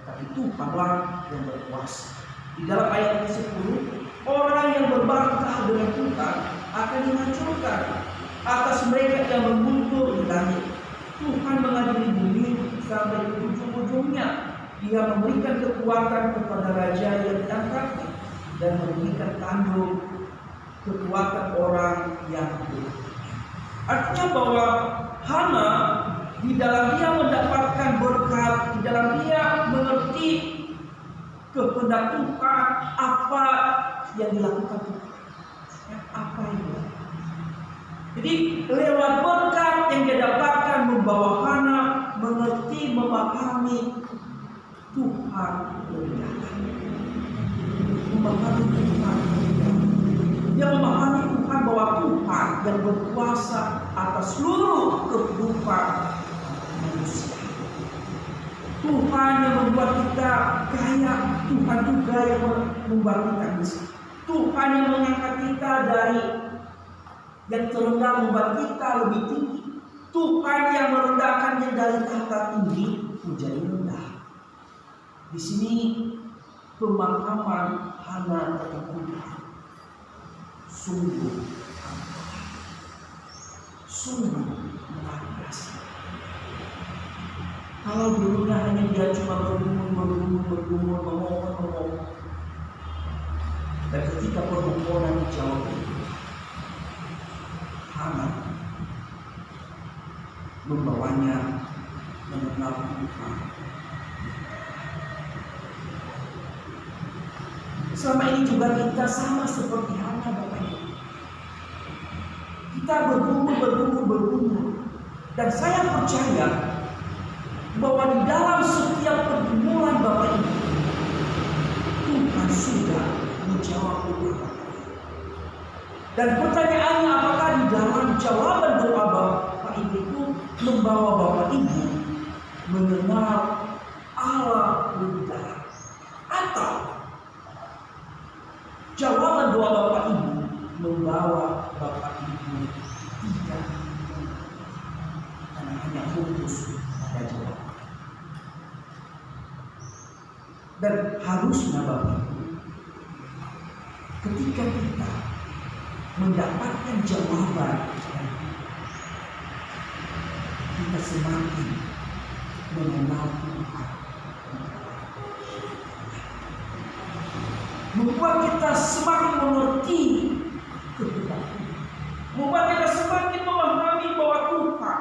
D: tapi Tuhanlah yang berkuasa. Di dalam ayat yang ke-10, orang yang berbangkang dengan Tuhan akan dihancurkan. Atas mereka yang menguntur di langit, Tuhan mengadili bumi sampai ke ujung-ujungnya. Dia memberikan kekuatan kepada raja yang diangkatnya dan memberikan tanduk kekuatan orang yang hidup. Artinya bahwa Hana di dalam dia mendapatkan berkat, di dalam dia mengerti kehendak Tuhan, apa yang dilakukan Tuhan, apa yang dilakukan. Jadi lewat berkat yang dia dapatkan membawa Hana mengerti, memahami Tuhan lebih dalam, memahami Tuhan lebih dalam. Dia memahami Tuhan bahwa Tuhan yang berkuasa atas seluruh kehidupan manusia. Tuhan yang membuat kita kaya, Tuhan juga yang membuat kita miskin. Tuhan yang mengangkat kita dari yang terendah membuat kita lebih tinggi. Tuhan yang merendahkan yang dari tahta tinggi menjadi rendah. Di sini pemahaman Hana tentang Tuhan sungguh luar biasa. Kalau dulunya hanya dia cuma bergumul, memohon, dan ketika permohonan dijawab, Hana membawanya mengenal Tuhan. Selama ini juga kita sama seperti Hana, Bapak Ibu. Kita bergumul, dan saya percaya bahwa di dalam setiap pergumulan Bapak Ibu, Tuhan sudah menjawab doa Bapak Ibu. Dan pertanyaannya, apakah di dalam jawaban doa Bapak Ibu itu membawa Bapak Ibu mengenal Allah lebih dalam, atau jawaban doa Bapak Ibu membawa Bapak Ibu tidak karena hanya fokus pada jawaban. Dan harusnya Bapak Ibu, ketika kita mendapatkan jawaban, kita semakin mengenal Tuhan, membuat kita semakin mengerti kehendak Tuhan, membuat kita semakin memahami bahwa Tuhan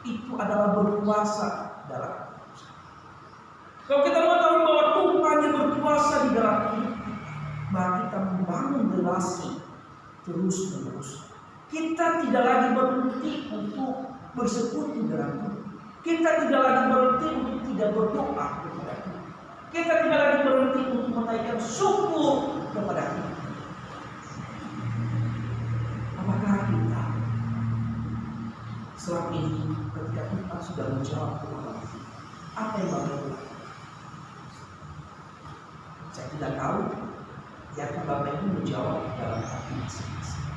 D: itu adalah berkuasa dalam hidup kita. Kalau kita mengetahui bahwa Tuhan yang berkuasa di dalam hidup kita, maka kita membangun relasi terus menerus. Kita tidak lagi berhenti untuk bersekutu dengan Tuhan. Kita tidak lagi berhenti untuk tidak berdoa kepada Tuhan. Kita tidak lagi berhenti untuk menaikkan syukur kepada Tuhan. Apakah kita selama ini ketika kita sudah menjawab kepada Tuhan, apa yang Bapak lakukan? Saya tidak tahu. Ya, Bapak Ibu menjawab dalam hati masing-masing.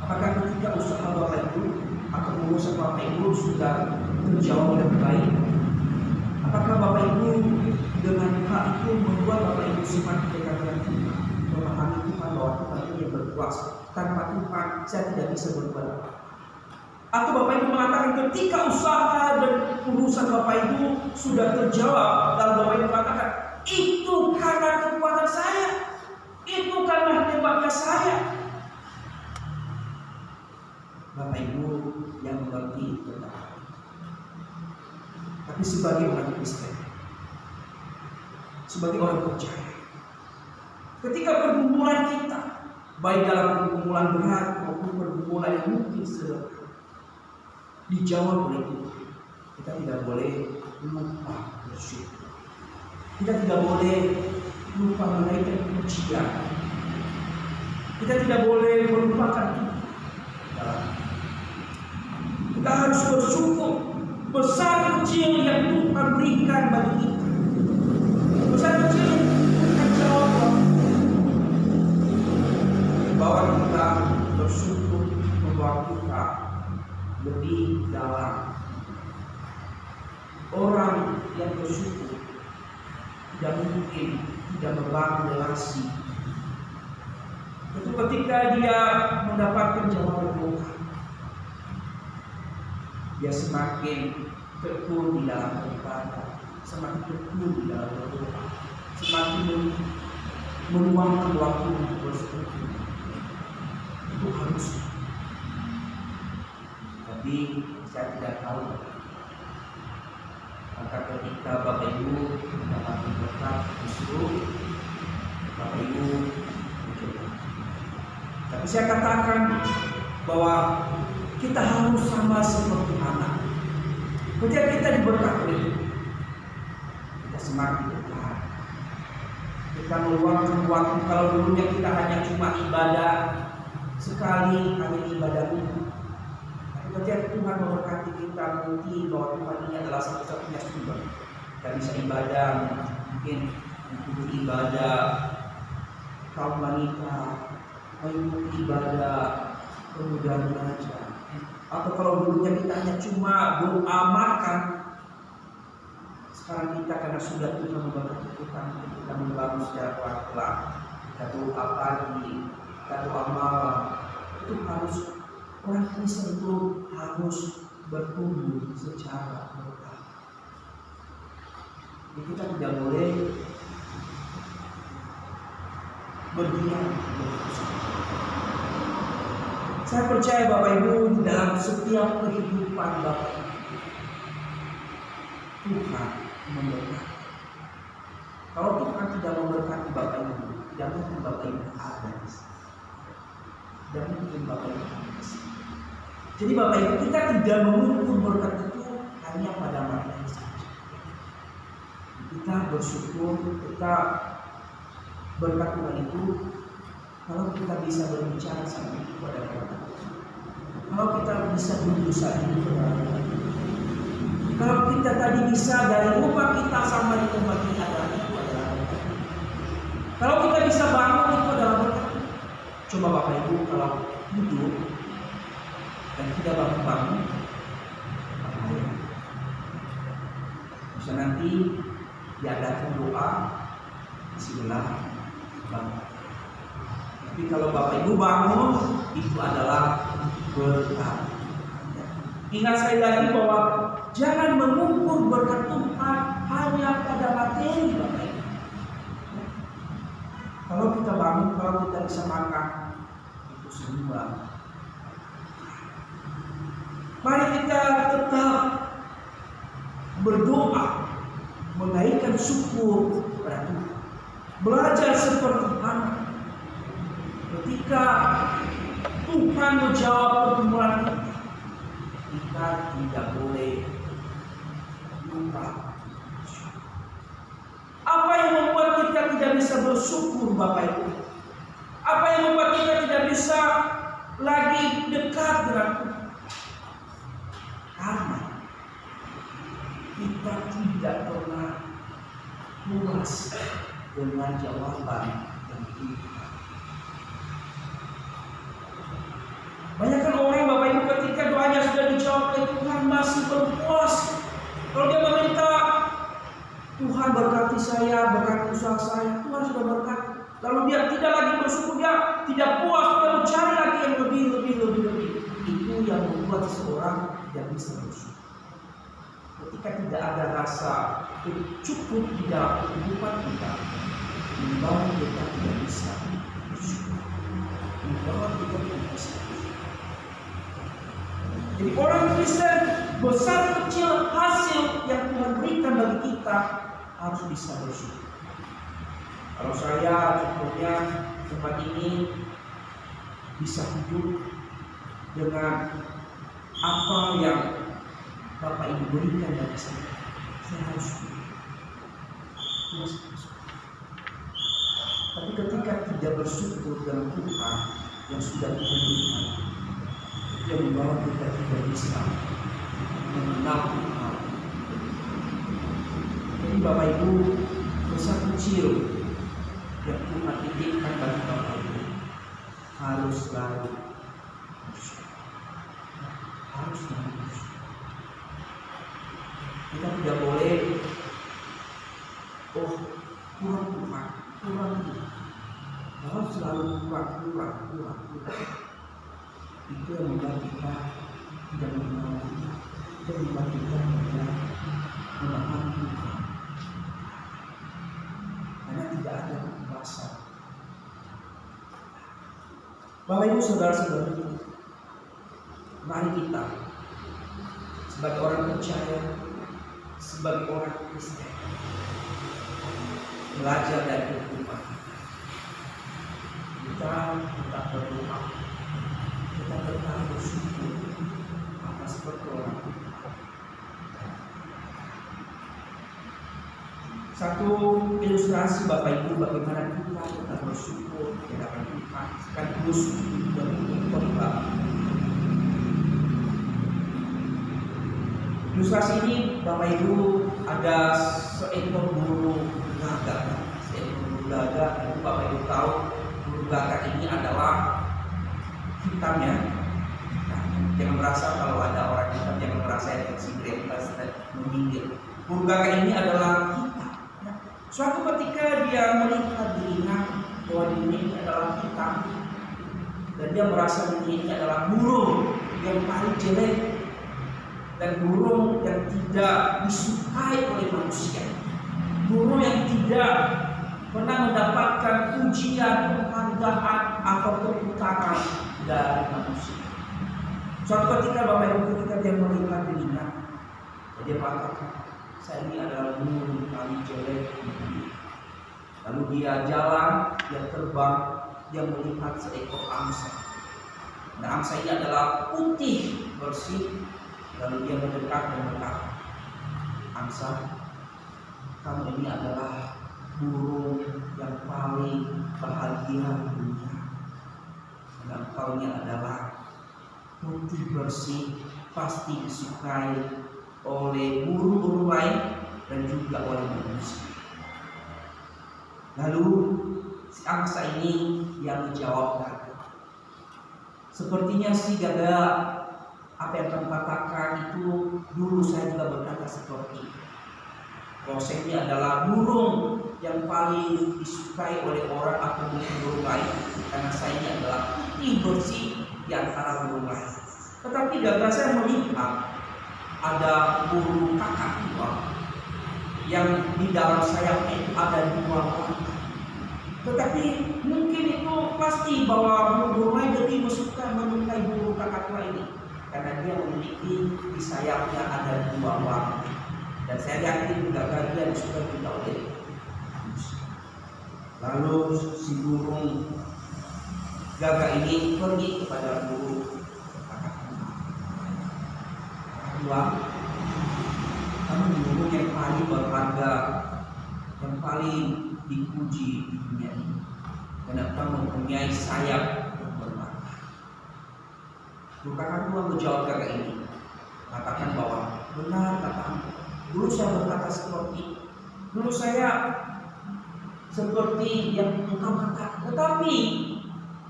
D: Apakah ketika usaha Bapak Ibu atau urusan Bapak Ibu sudah terjawab dengan baik? Apakah Bapak Ibu dengan hal itu membuat Bapak Ibu semakin dekat dengan Tuhan, memahami Tuhan bahwa Tuhan itu yang berkuasa, tanpa Tuhan saya tidak bisa berbuat apa? Atau Bapak Ibu mengatakan ketika usaha dan urusan Bapak Ibu sudah terjawab, lalu Bapak Ibu mengatakan itu karena kekuatan saya, itu karena hebatnya saya. Bapak Ibu yang mengerti tentang hal itu. Tapi sebagai orang Kristen, sebagai orang percaya, ketika pergumulan kita, baik dalam pergumulan berat maupun pergumulan yang mungkin sederhana, dijawab oleh Tuhan, kita tidak boleh lupa bersyukur. Kita tidak boleh lupa menaikkan pujian. Kita tidak boleh melupakan Tuhan. Kita harus bersyukur besar kecil yang Tuhan berikan bagi kita. Besar kecil yang Tuhan jawab. Bahwa kita bersyukur membawa kita lebih dalam. Orang yang bersyukur tidak mungkin tidak membangun relasi. Itu ketika dia mendapatkan jawaban doa, dia semakin tekun di dalam beribadah, semakin tekun di dalam berdoa, semakin meluangkan waktu untuk bersekutu. Itu harus. Tapi saya tidak tahu. Maka ketika Bapak Ibu mendapatkan berkat justru Bapak Ibu mencoba. Tapi saya katakan bahwa kita harus sama seperti anak. Ketika kita diberkati, kita semakin dekat. Kita meluangkan waktu. Kalau dulunya kita hanya cuma ibadah sekali, hanya ibadah itu. Ketika Tuhan memberkati kita, mungkin bahwa Tuhan ini adalah satu-satunya sumber. Kita bisa ibadah, mungkin mengikuti ibadah kaum wanita, mengikuti ibadah pemuda remaja. Atau kalau dulunya kita hanya cuma doa makan, sekarang kita karena sudah Tuhan memberkati kita membangun secara pelan-pelan. Kita doa pagi, kita doa malam. Itu harus. Orang Kristen itu harus bertumbuh secara berkala. Jadi kita tidak boleh berdiam. Saya percaya Bapak Ibu di dalam setiap kehidupan Bapak Ibu, Tuhan memberkati. Kalau Tuhan tidak memberkati Bapak Ibu, tidak mungkin Bapak Ibu ada di sini. Tidak mungkin Bapak Ibu ada di sini. Jadi Bapak Ibu, kita tidak mengukur berkat itu hanya pada materi saja. Kita bersyukur, kita berkat Tuhan itu kalau kita bisa berbicara sama itu pada orang. Kalau kita bisa berusaha itu kepada orang. Kalau kita tadi bisa dari rumah kita sampai di tempat kita itu adalah. Kalau kita bisa bangun itu adalah berkat. Coba Bapak Ibu kalau duduk dan tidak bangun-bangun, apa ya? Bisa nanti diadakan doa bismillah bangun. Tapi kalau Bapak Ibu bangun, itu adalah berkat. Ingat sekali lagi bahwa jangan mengukur berkat Tuhan hanya pada materi, Bapak Ibu. Kalau kita bangun, kalau kita bisa makan, itu semua. Mari kita tetap berdoa, menaikkan syukur kepada Tuhan. Belajar seperti anak. Ketika Tuhan menjawab pergumulan kita tidak boleh lupa. Apa yang membuat kita tidak bisa bersyukur, Bapak Ibu? Apa yang membuat kita tidak bisa lagi dekat dengan Tuhan? Karena kita tidak pernah puas dengan jawaban yang kita. Banyak kan orang, Bapak Ibu, ketika doanya sudah dijawab oleh Tuhan masih belum puas. Kalau dia meminta, Tuhan berkati saya, berkati usaha saya, Tuhan sudah berkati. Lalu dia tidak lagi bersyukur, dia tidak puas, dia mencari lagi yang lebih. Itu yang membuat seseorang tidak bisa bersyukur. Ketika tidak ada rasa cukup di dalam kehidupan kita, membawa kita tidak bisa bersyukur. Membawa kita tidak bisa. Jadi orang Kristen, besar kecil hasil yang Tuhan berikan bagi kita harus bisa bersyukur. Kalau saya contohnya tempat ini bisa hidup dengan apa yang Bapak Ibu berikan bagi saya harus syukur. Tapi ketika tidak bersyukur dengan Tuhan yang sudah Tuhan berikan, yang membawa kita tidak bisa mengenal Tuhan. Jadi Bapak Ibu, besar kecil yang Tuhan titipkan bagi Bapak Ibu harus selalu bersyukur. Harus selalu bersyukur. Kita tidak boleh kurang Tuhan. Harus selalu kurang. Itu yang membuat kita tidak mengenal Tuhan. Itu yang membuat kita tidak memahami Tuhan. Karena tidak ada kepuasan. Bapak Ibu saudara-saudara, mari kita sebagai orang percaya, sebagai orang Kristen, belajar dari Tuhan. Kita berdoa, kita tetap bersyukur atas pertolongan Tuhan. Satu ilustrasi Bapak Ibu bagaimana kita tetap bersyukur di hadapan Tuhan sekaligus bersyukur. Ilustrasi ini Bapak Ibu ada seekor burung gagak. Itu Bapak Ibu tahu burung gagak ini adalah hitamnya. Jangan merasa kalau ada orang hitam, jangan merasa yang integritas dan menyindir. Burung gagak ini adalah hitam. Suatu ketika dia melihat dirinya bahwa dirinya ini adalah hitam dan dia merasa dirinya ini adalah burung yang paling jelek dan burung yang tidak disukai oleh manusia, burung yang tidak pernah mendapatkan pujian, penghargaan atau tepuk dari manusia. Suatu ketika Bapak Ibu, ketika dia melihat dirinya, dia mengatakan, saya ini adalah burung paling jelek. Lalu dia jalan, dia terbang, dia melihat seekor angsa. Nah, angsa ini adalah putih bersih. Lalu dia mendekat dan berkata, angsa, kamu ini adalah burung yang paling bahagia di dunia. Dan kau ini adalah putih bersih, pasti disukai oleh burung-burung lain dan juga oleh manusia. Lalu Si angsa ini yang menjawab Gaga. Sepertinya si Gaga, apa yang kamu katakan itu dulu saya juga berkata seperti itu. Bahwa saya ini adalah burung yang paling disukai oleh orang atau burung lain, karena saya ini adalah putih bersih di antara burung lain. Tetapi Gaga, saya melihat ada burung kakak tua yang di dalam sayapnya itu ada 2 warna. Tetapi mungkin itu pasti bahwa burung lain lebih menyukai burung kakak tua ini, karena dia memiliki di sayapnya ada 2 warna. Dan saya yakin Gaga dia disukai juga oleh manusia. Lalu si burung Gaga ini pergi kepada burung kakak tua. Kamu burung yang paling berharga, yang paling dipuji di dunia ini, karena kamu mempunyai sayap yang berwarna. Burung kakak tua menjawab Gaga ini, katakan bahwa benar katamu. Dulu saya berkata dulu saya seperti yang engkau katakan. Tetapi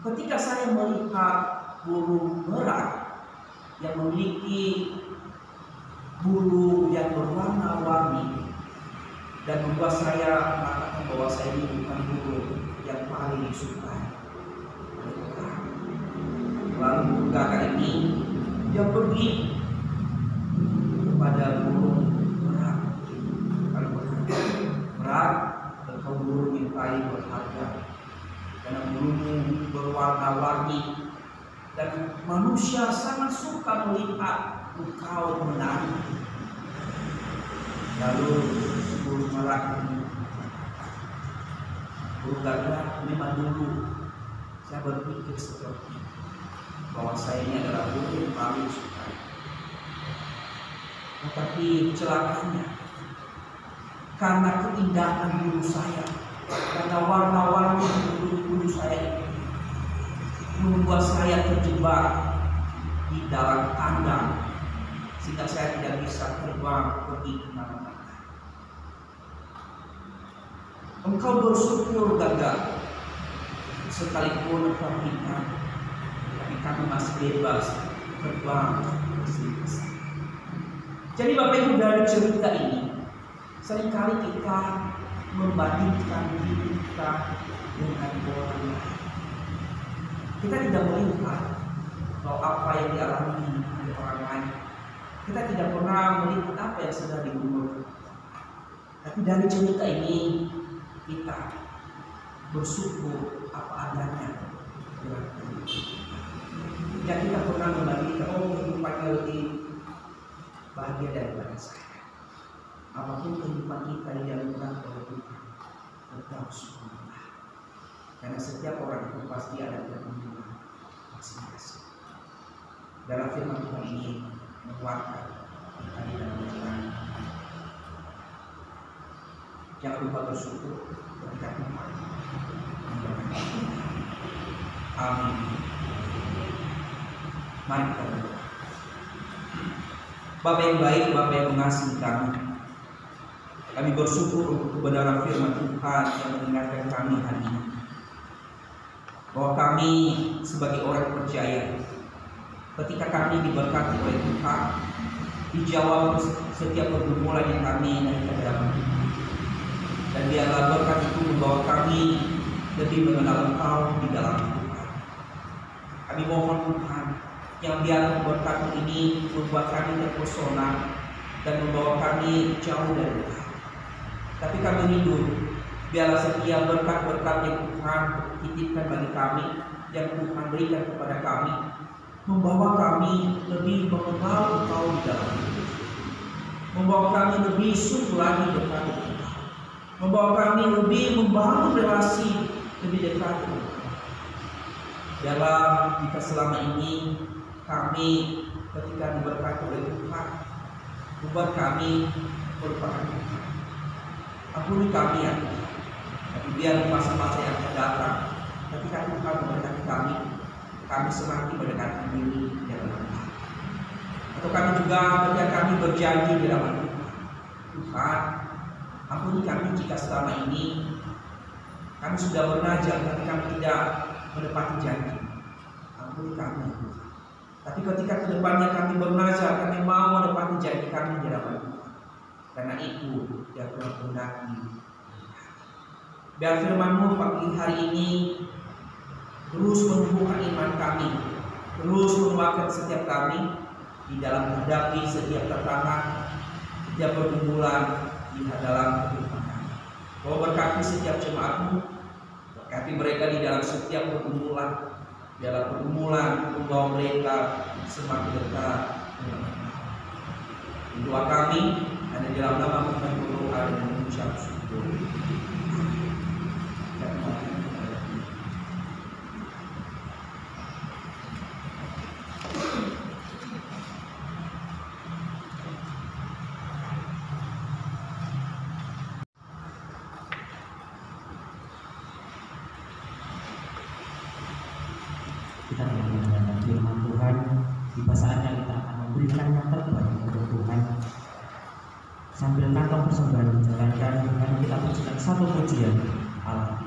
D: ketika saya melihat burung merak yang memiliki bulu yang berwarna-warni dan membuat saya mengatakan bahwa saya ini bukan burung yang paling disukai. Lalu Gaga ini dia pergi kepada burung merak, engkau burung yang paling berharga, karena burungmu berwarna-warni dan manusia sangat suka melihat engkau menari. Lalu burung merak ini, burung Gaga, memang dulu saya berpikir seperti bahwa saya ini adalah burung yang paling suka. Tetapi celakanya, karena keindahan bulu saya, karena warna-warni bulu saya itu membuat saya terjebak di dalam kandang, sehingga saya tidak bisa terbang pergi kemana-mana. Engkau bersyukur Gaga, sekalipun engkau hitam, tapi kami masih bebas terbang bersih-bersih. Jadi Bapak Ibu, dari cerita ini seringkali kita membandingkan diri kita dengan orang lain. Kita tidak melihat bahwa apa yang dialami oleh orang lain. Kita tidak pernah melihat apa yang sedang diumur. Tapi dari cerita ini kita bersyukur apa adanya. Ya, kita pernah membandingkan, kehidupannya lebih bahagia daripada saya. Apapun kehidupan kita yang dilakukan oleh Tuhan, tetap syukurlah. Karena setiap orang itu pasti ada kehidupan masing-masing. Dalam firman Tuhan ini menguatkan kita di dalam jalan. Jangan lupa bersyukur ketika Tuhan memberkati kita. Amin. Mari kita berdoa. Bapa yang baik, Bapa yang mengasihi kami bersyukur untuk kebenaran firman Tuhan yang mengingatkan kami hari ini, bahwa kami sebagai orang percaya, ketika kami diberkati oleh Tuhan, dijawab setiap pergumulan yang kami hadapi, dan biarlah berkat itu membawa kami lebih mengenal Engkau di dalam Tuhan. Kami mohon Tuhan, yang biarlah berkat ini membuat kami terpesona dan membawa kami jauh dari Tuhan. Tapi kami rindu, biarlah setiap berkat-berkat yang Tuhan titipkan bagi kami, yang Tuhan berikan kepada kami, membawa kami lebih mengenal Engkau di dalam hidup, membawa kami lebih sungguh lagi dekat dengan Engkau, membawa kami lebih membangun relasi lebih dekat dengan Engkau. Biarlah jika selama ini kami ketika diberkati oleh Tuhan, membuat kami melupakan Tuhan. Ampuni kami ya Tuhan. Tapi biar masa-masa yang akan datang, ketika Tuhan memberkati kami semakin mendekatkan diri di dalam Tuhan. Atau kami juga ketika kami berjanji di dalam Tuhan, Tuhan, ampuni kami jika selama ini Kami sudah bernajak tapi kami tidak menepati janji. Ampuni kami. Tapi ketika kedepannya kami bernajak, kami mau menepati janji kami di hadapan Tuhan. Karena itu ya Tuhan kehendaki. Biar firman-Mu pagi hari ini terus menumbuhkan iman kami, terus menguatkan setiap kami di dalam menghadapi setiap tantangan, setiap pergumulan di dalam kehidupan kami. Kau berkati setiap jemaat-Mu, berkati mereka di dalam setiap pergumulan, membawa mereka semakin dekat dengan Tuhan. Doa kami hanya di dalam nama Tuhan berdoa dan mengucap syukur.
A: Kita akan mendengarkan firman Tuhan. Tiba saatnya kita akan memberikan yang terbaik untuk Tuhan. Sambil kantong persembahan dijalankan dengan kita pujikan satu pujian Allah.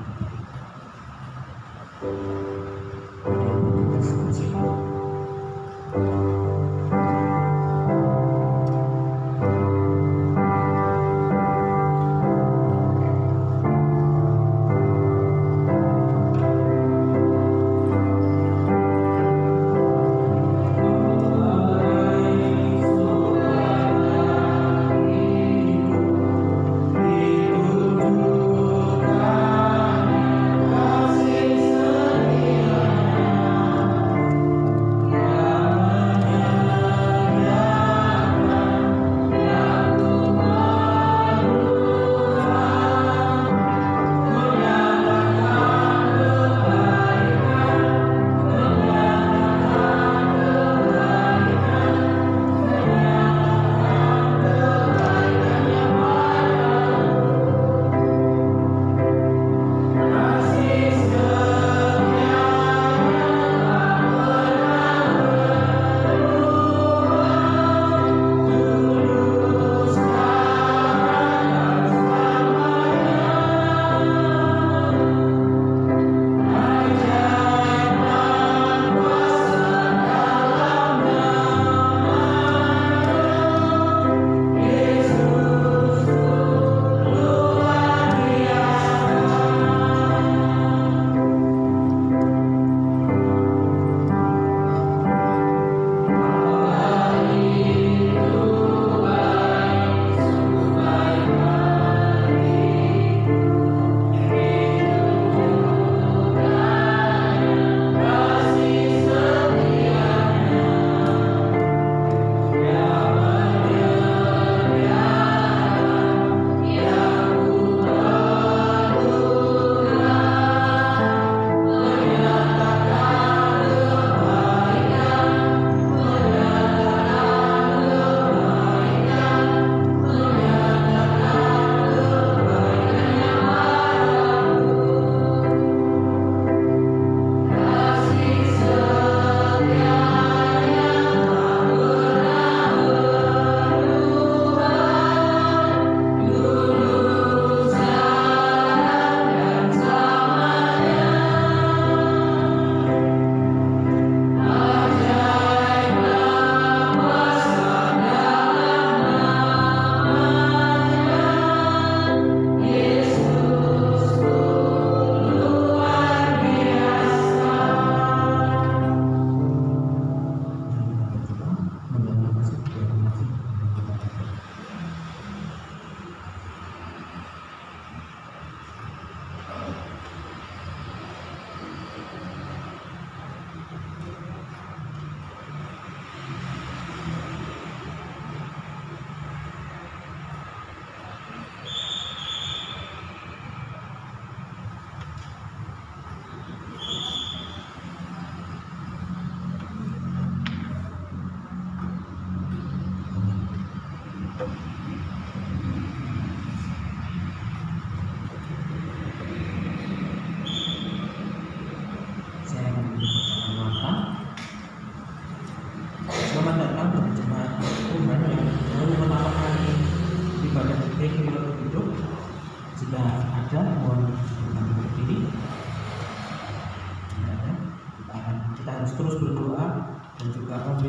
F: Jika ada, mohon berdiri.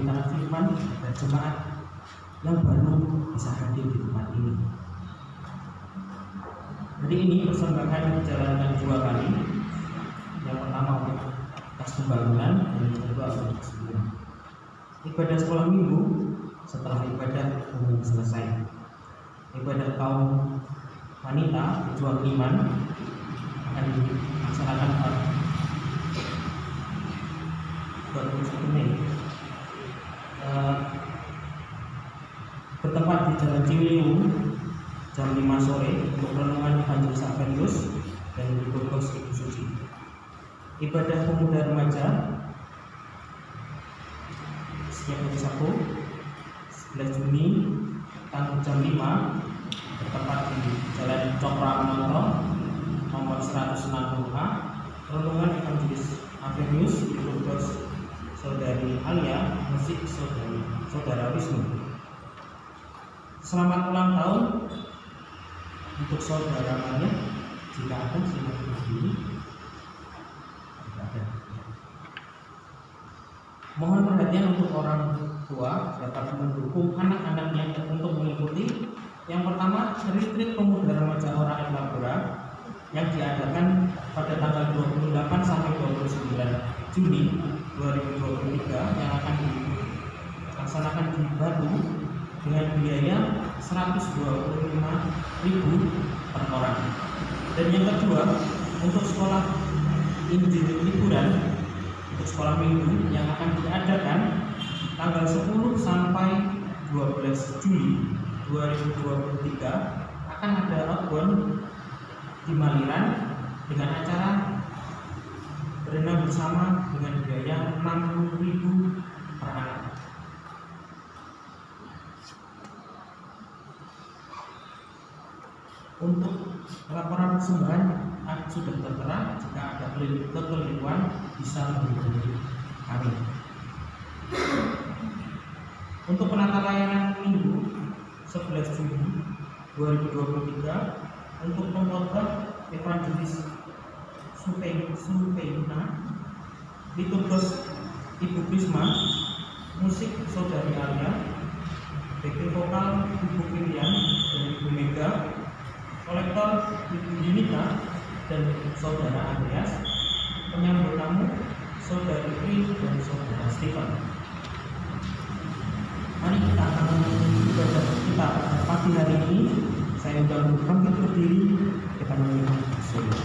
A: pemberitaan firman dan jemaat yang baru bisa hadir di tempat ini. Jadi ini persembahan dijalankan 2 kali. Yang pertama untuk kas pembangunan dan yang kedua untuk sebelum ibadah sekolah minggu. Setelah ibadah umum selesai, ibadah kaum wanita berjuang iman akan dilaksanakan pada 21 Mei bertempat di Jalan Ciliwung jam 5 sore untuk renungan Evangelis Saverius dan Liturgos Ibu Suci. Ibadah pemuda remaja setiap hari Sabtu 11 Juni tanggal jam 5 bertempat di Jalan Cokroaminoto nomor 160A, renungan Evangelis Saverius, Liturgos Saudari Alia, musik Saudara Wisnu. Selamat ulang tahun untuk Saudara Maria. Jika ada silakan berdiri. Mohon perhatian untuk orang tua dapat mendukung anak-anaknya untuk mengikuti. Yang pertama, retreat pemuda remaja Ora et Labora yang diadakan pada tanggal 28 sampai 29 Juni 2023 yang akan dilaksanakan di Batu dengan biaya 125.000 per orang. Dan yang kedua, untuk sekolah Injil liburan untuk sekolah minggu yang akan diadakan tanggal 10 sampai 12 Juli 2023 akan ada outbound di Maliran dengan acara berenang bersama dengan biaya 60.000 per anak. Untuk laporan persembahan sudah tertera. Jika ada kekeliruan bisa menghubungi kami. Untuk penata layanan minggu 11 Juni 2023 untuk pengkhotbah Evangelis Supeina, Liturgos Ibu Prisma, musik Saudari Alia, backing vokal Ibu Kilian dan Ibu Mega, kolektor Ibu Yunita dan Saudara Andreas, penyambut tamu Saudari Pri dan Saudara Stefan. Mari kita akan ibadah kita pada pagi hari ini. Saya undang bangkit berdiri, kita menyanyikan solo.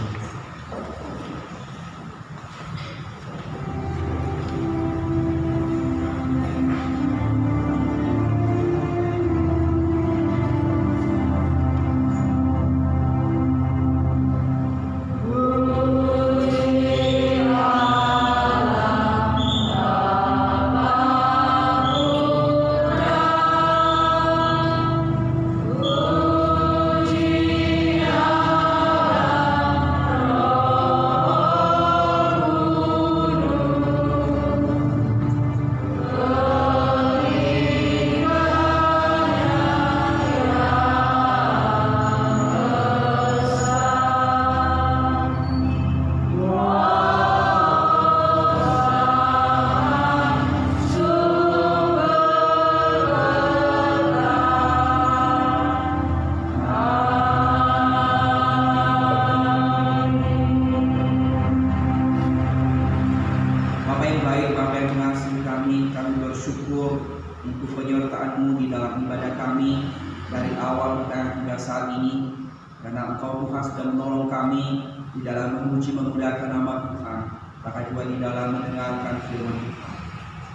A: Karena Engkau Tuhan sudah menolong kami di dalam memuji memuliakan nama Tuhan, maka juga di dalam mendengarkan firman Tuhan.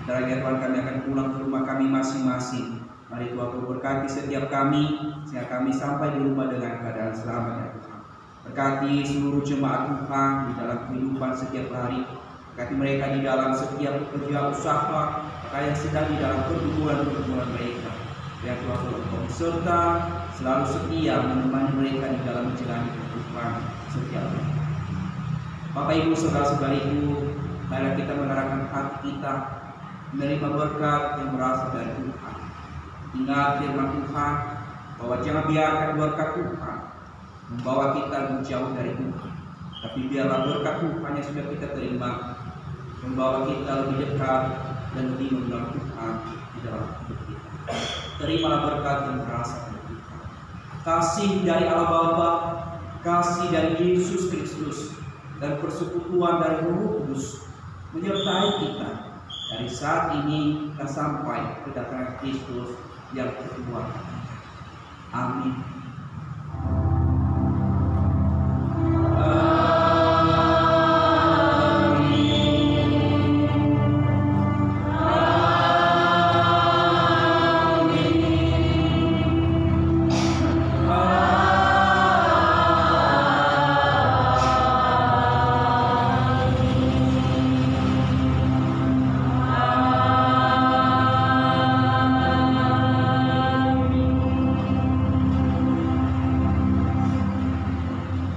A: Sebentar lagi Tuhan kami akan pulang ke rumah kami masing-masing. Mari Tuhan berkati setiap kami sehingga kami sampai di rumah dengan keadaan selamat ya Tuhan. Berkati seluruh jemaat Tuhan di dalam kehidupan setiap hari. Berkati mereka di dalam setiap kerja usaha, mereka yang sedang di dalam pergumulan mereka. Ya Tuhan, Engkau serta selalu setia menemani mereka di dalam menjalani kehidupan setiap hari. Bapak Ibu saudara-saudariku, mari kita mengarahkan hati kita menerima berkat yang berasal dari Tuhan. Ingat firman Tuhan bahwa jangan biarkan berkat Tuhan membawa kita menjauh dari Tuhan, tapi biarlah berkat Tuhan yang sudah kita terima membawa kita lebih dekat
D: dan lebih mengenal Tuhan di dalam hidup kita. Terimalah berkat dan berasa kita. Kasih dari Allah Bapa, kasih dari Yesus Kristus, dan persekutuan dari Roh Kudus menyertai kita dari saat ini dan sampai kedatangan Kristus yang kedua. Amin.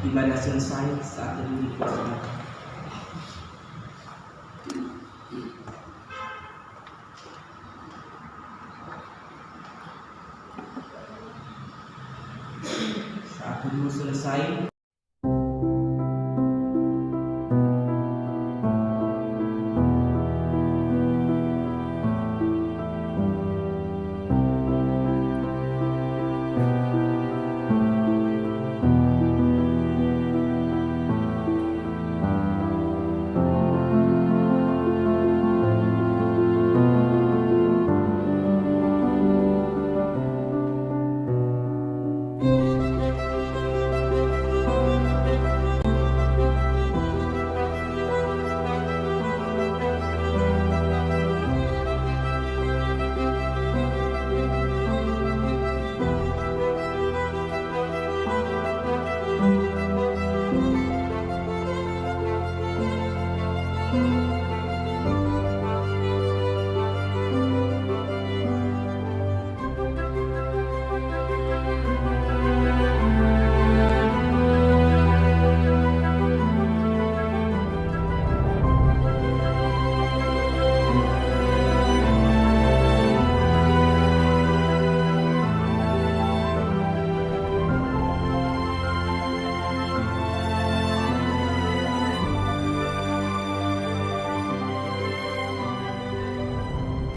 D: Ibadah selesai, saat ini dipersilakan. Saat dulu selesai.